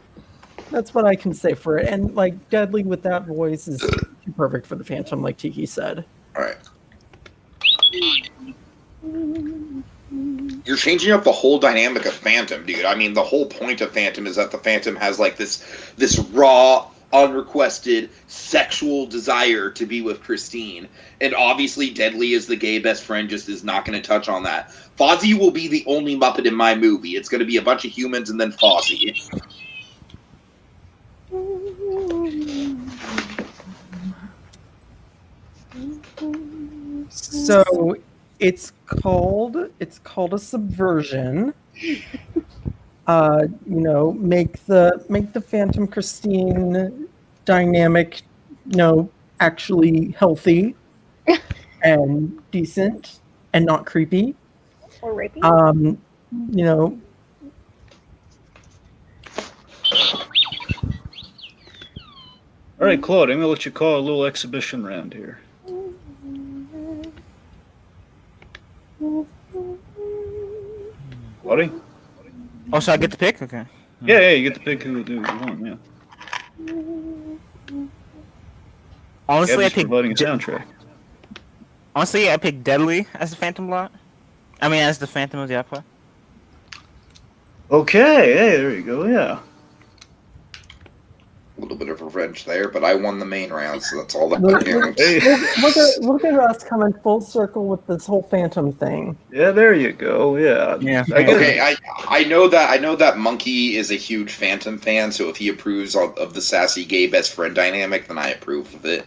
what I can say for it. And like Deadly with that voice is too perfect for the Phantom, like Tiki said. All right. You're changing up the whole dynamic of Phantom, dude. I mean, the whole point of Phantom is that the Phantom has like this raw, unrequested sexual desire to be with Christine, and obviously Deadly is the gay best friend, just is not going to touch on that. Fozzie will be the only Muppet in my movie. It's going to be a bunch of humans and then Fozzie. So it's called a subversion. Make the Phantom Christine dynamic, actually healthy and decent and not creepy. Or rapey. All right, Claude, I'm going to let you call a little exhibition round here. Claude? Oh, so I get to pick? Okay. Yeah, you get to pick who you want, yeah. Honestly, I Gabby's picked providing a soundtrack. I picked Deadly as the Phantom lot. I mean, as the Phantom of the Opera. Okay, hey, there you go, yeah. A little bit of revenge there, but I won the main round, so that's all that Look, counts. Hey. look at us coming full circle with this whole Phantom thing. Yeah, there you go, yeah. Yeah. Okay, I know that Monkey is a huge Phantom fan, so if he approves of the sassy gay best friend dynamic, then I approve of it.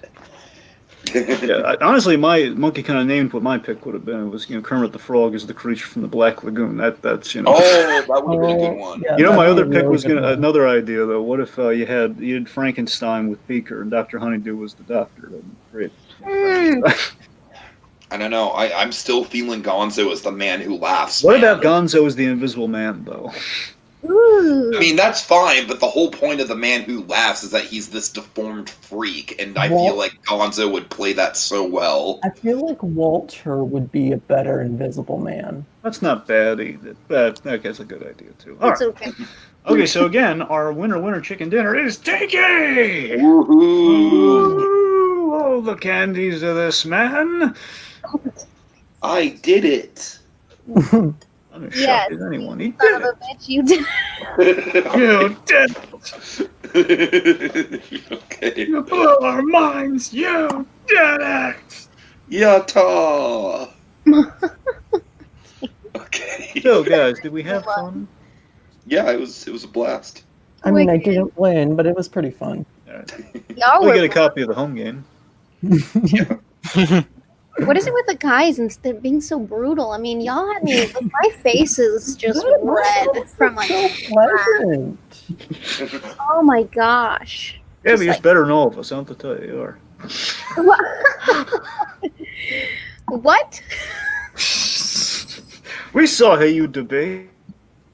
Yeah, honestly, my Monkey kind of named what my pick would have been. It was, Kermit the Frog is the creature from the Black Lagoon. That's Oh, that would have been a good one. Yeah, my that'd other be a pick really was good one. another idea though. What if you did Frankenstein with Beaker and Dr. Honeydew was the doctor? That'd be great. I don't know. I'm still feeling Gonzo as the man who laughs. What man. about Gonzo as the Invisible Man though? Ooh. I mean, that's fine, but the whole point of the man who laughs is that he's this deformed freak, and I feel like Gonzo would play that so well. I feel like Walter would be a better Invisible Man. That's not bad either. That's a good idea too. All It's right. okay. Okay, so again, our winner chicken dinner is Tiki. Woohoo! Ooh, oh, the candies of this man. I did it. I'm as Yes. shocked as anyone. He Son did of a it. bitch, you did. You did it. Okay. You blew our minds. You did it. Yatta. Okay. So, guys, did we have fun? Yeah, it was a blast. I mean, I didn't win, but it was pretty fun. All right. Y'all We were. get a copy of the home game. What is it with the guys and they're being so brutal? I mean, y'all had me. My face is just red from like. so pleasant. Oh my gosh. Yeah, Just but you're like- better than all of us. I don't have to tell you, you are. What? We saw how you debate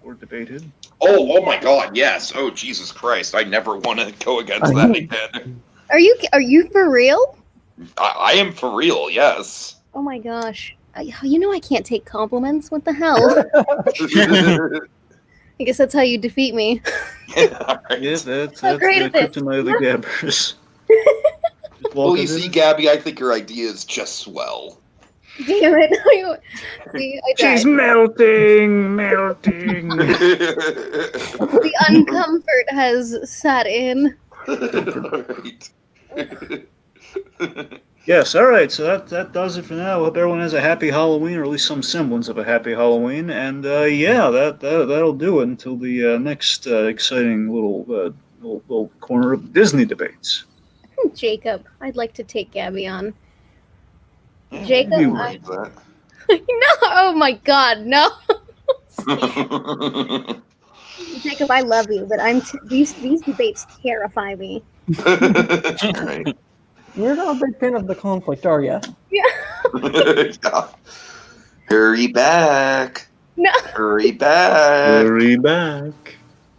or debated. Oh my God, yes. Oh, Jesus Christ. I never want to go against that again. Are you for real? I am for real, yes. Oh my gosh. You know I can't take compliments. What the hell? I guess that's how you defeat me. All right. Yeah, that's great the at this. kryptonite of the gabbers. Just Well, walk you up see, in. Gabby, I think your idea is just swell. Damn it. See, I She's died. melting, melting. The uncomfort has sat in. Alright. Yes, all right. So that does it for now. I hope everyone has a happy Halloween, or at least some semblance of a happy Halloween. And yeah, that'll do it until the next exciting little corner of Disney debates. Jacob, I'd like to take Gabby on. Yeah, Jacob, we can I- arrange that. No! Oh my God, no! Jacob, I love you, but these debates terrify me. Right. You're not a big fan of the conflict, are you? Yeah. Hurry back. No. Hurry back. Hurry back.